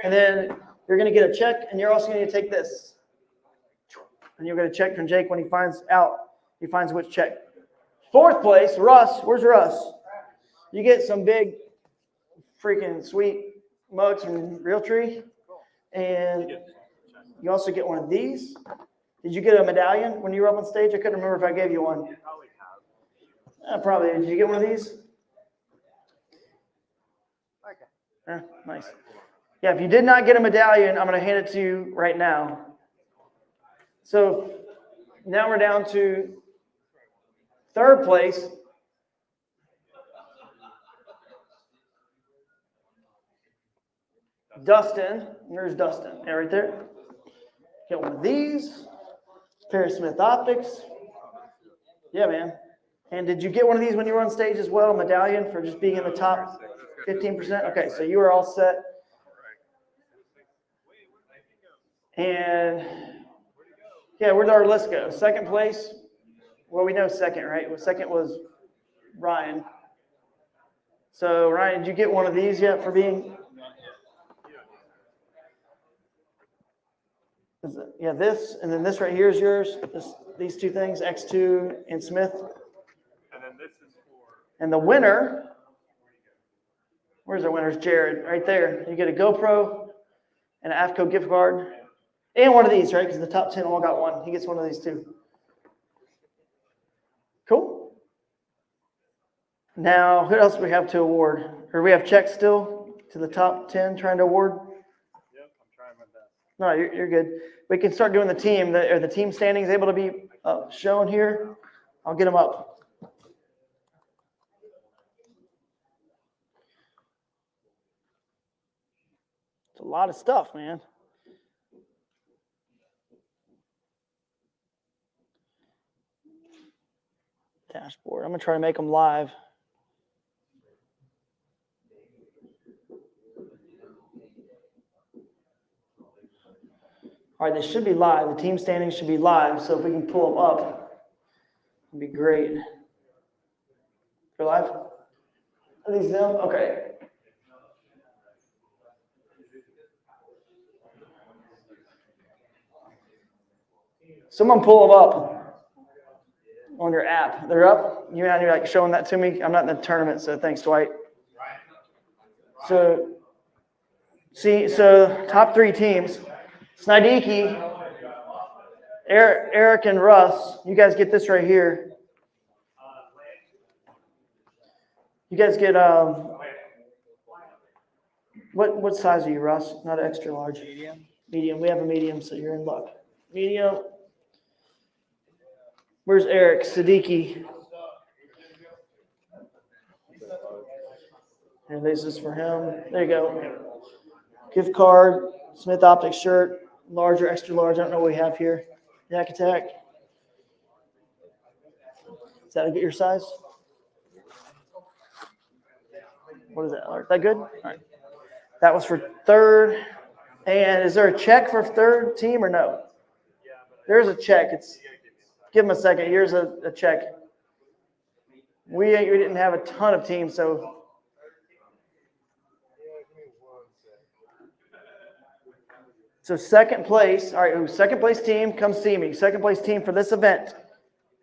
And then you're going to get a check, and you're also going to take this. And you're going to check from Jake when he finds which check. 4th place, Russ. Where's Russ? You get some big freaking sweet mugs from Realtree. And you also get one of these. Did you get a medallion when you were up on stage? I couldn't remember if I gave you one. Probably. Did you get one of these? Okay. Nice. Yeah, if you did not get a medallion, I'm going to hand it to you right now. So now we're down to 3rd place. Dustin. There's Dustin. Yeah, right there. Get one of these. Pair of Smith Optics. Yeah, man. And did you get one of these when you were on stage as well? A medallion for just being in the top 15%? Okay, so you are all set. And yeah, where'd our list go? 2nd place. Well, we know 2nd, right? Well, 2nd was Ryan. So Ryan, did you get one of these yet for being? Yeah, this, and then this right here is yours. These two things, X2 and Smith. And then this is for. And the winner, where's our winner? It's Jared, right there. You get a GoPro and an AFCO gift card. And one of these, right? Because the top 10 all got one. He gets one of these too. Cool. Now, who else do we have to award? Or we have checks still to the top 10 trying to award? Yep, I'm trying my best. No, you're good. We can start doing the team. Are the team standings able to be shown here? I'll get them up. It's a lot of stuff, man. dashboard. I'm gonna try to make them live. All right, they should be live. The team standings should be live. So if we can pull them up, it'd be great. They're live? Are these them? Okay. Someone pull them up on your app. They're up? You're like showing that to me? I'm not in the tournament, so thanks, Dwight. So, so top 3 teams. Snideki, Eric and Russ, you guys get this right here. You guys get, what size are you, Russ? Not extra large. Medium. Medium. We have a medium, so you're in luck. Medium. Where's Eric? Siddiqui. And this is for him. There you go. Gift card, Smith Optics shirt, large or extra large. I don't know what we have here. Yak Attack. Is that your size? What is that? Is that good? All right. That was for 3rd. And is there a check for 3rd team or no? There's a check. Give them a second. Here's a check. We didn't have a ton of teams, so. So 2nd place. All right, second place team, come see me. 2nd place team for this event.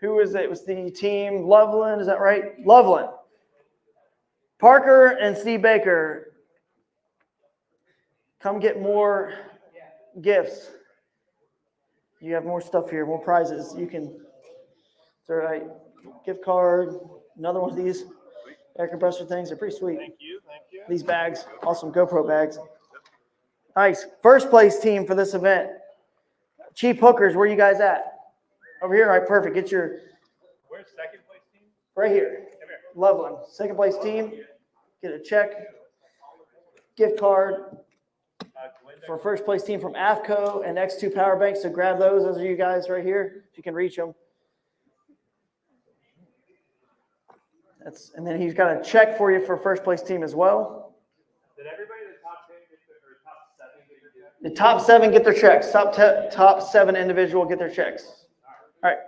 Who is it? It was the team Loveland. Is that right? Loveland. Parker and Steve Baker. Come get more gifts. You have more stuff here, more prizes. You can, it's all right. Gift card, another one of these air compressor things. They're pretty sweet. Thank you. Thank you. These bags, awesome GoPro bags. Nice. 1st place team for this event. Chief Hookers, where you guys at? Over here? All right, perfect. Get your. Where's 2nd place team? Right here. Loveland. 2nd place team. Get a check. Gift card. For 1st place team from AFCO and X2 power banks. So grab those. Those are you guys right here. If you can reach them. And then he's got a check for you for 1st place team as well. Did everybody in the top 10 get their top 7 get their checks? The top 7 get their checks. Top 7 individual get their checks. All right.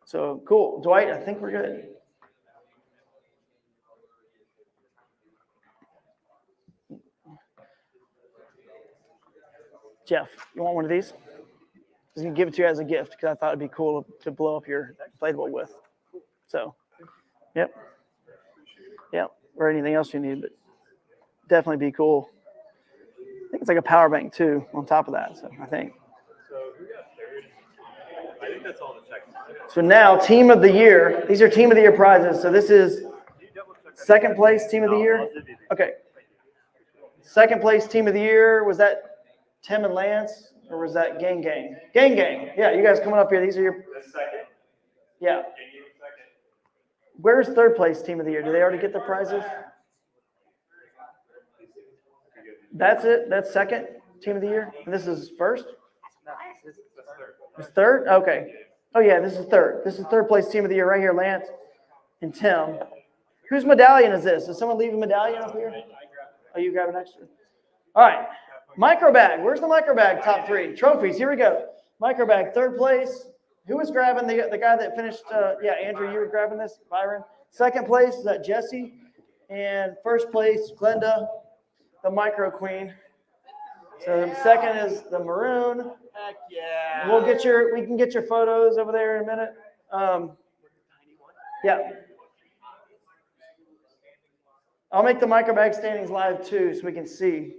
So cool. Dwight, I think we're good. Jeff, you want one of these? I was going to give it to you as a gift because I thought it'd be cool to blow up your inflatable with. So, yep. Yep. Or anything else you need, but definitely be cool. I think it's like a power bank too on top of that. So I think. So who got 3rd? I think that's all the checks. So now team of the year. These are team of the year prizes. So this is 2nd place team of the year. Okay. 2nd place team of the year. Was that Tim and Lance, or was that Gang Gang? Gang Gang. Yeah, you guys coming up here. These are your. The 2nd? Yeah. Where's 3rd place team of the year? Did they already get their prizes? That's it? That's 2nd team of the year? And this is 1st? It's 3rd? Okay. Oh, yeah, this is 3rd. This is 3rd place team of the year right here, Lance and Tim. Whose medallion is this? Did someone leave a medallion up here? Oh, you grab an extra? All right. Micro bag. Where's the micro bag? Top 3. Trophies. Here we go. Micro bag. 3rd place. Who was grabbing the guy that finished? Yeah, Andrew, you were grabbing this. Byron. 2nd place, is that Jesse? And 1st place, Glenda, the micro queen. So 2nd is the maroon. Heck yeah. We can get your photos over there in a minute. Yeah. I'll make the micro bag standings live too so we can see.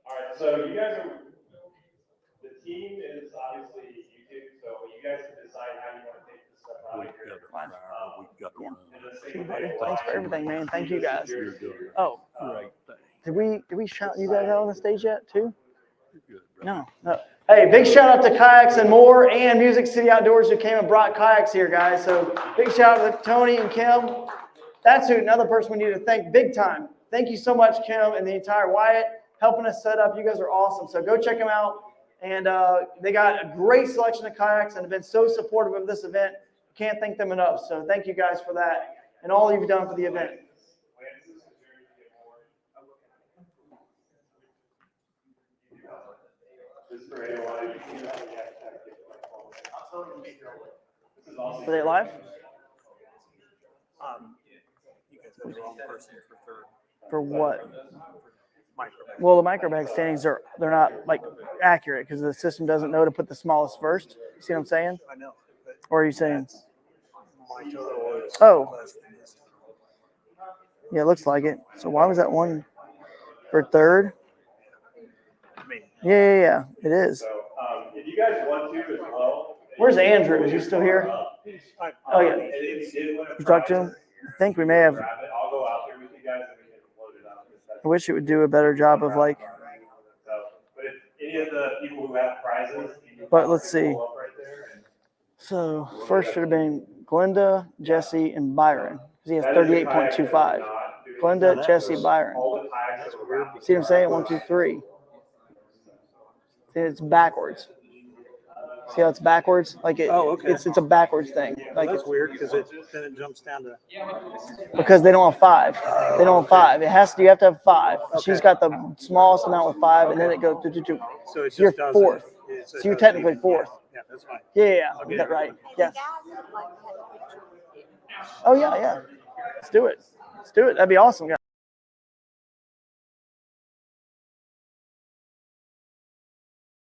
All right, so you guys are, the team is obviously YouTube, so you guys can decide how you want to take this stuff out. Thanks for everything, man. Thank you guys. Oh, did we shout you guys out on the stage yet too? No. Hey, big shout out to Kayaks and More and Music City Outdoors who came and brought kayaks here, guys. So big shout out to Tony and Kim. That's another person we need to thank big time. Thank you so much, Kim, and the entire Wyatt. helping us set up. You guys are awesome. So go check them out. And they got a great selection of kayaks and have been so supportive of this event. Can't thank them enough. So thank you guys for that and all you've done for the event. Were they live? You guys have the wrong person for third. For what? Microbag. Well, the microbag standings they're not like accurate because the system doesn't know to put the smallest first. You see what I'm saying? I know. But Or are you saying? my total is Oh. less than this. Yeah, it looks like it. So why was that one for third? Yeah. It is. So, if you guys want to as well. Where's Andrew? Is he still here? Oh yeah. You talked to him? I think we may have. I'll go out there with you guys and we can load it up. I wish it would do a better job of like. But if any of the people who have prizes. But let's see. So first should have been Glenda, Jesse, and Byron. He has 38.25. Glenda, Jesse, Byron. See what I'm saying? 1, 2, 3. See, it's backwards. See how it's backwards? Like it, it's a backwards thing. Like That's weird because then it jumps down to. Because they don't have 5. They don't have 5. You have to have 5. She's got the smallest amount with 5, and then it goes 2, 2, 2. So it You're just doesn't. 4th. So you're technically 4th. Yeah, that's fine. Yeah. Is that right? Yes. Oh yeah. Let's do it. That'd be awesome, guys.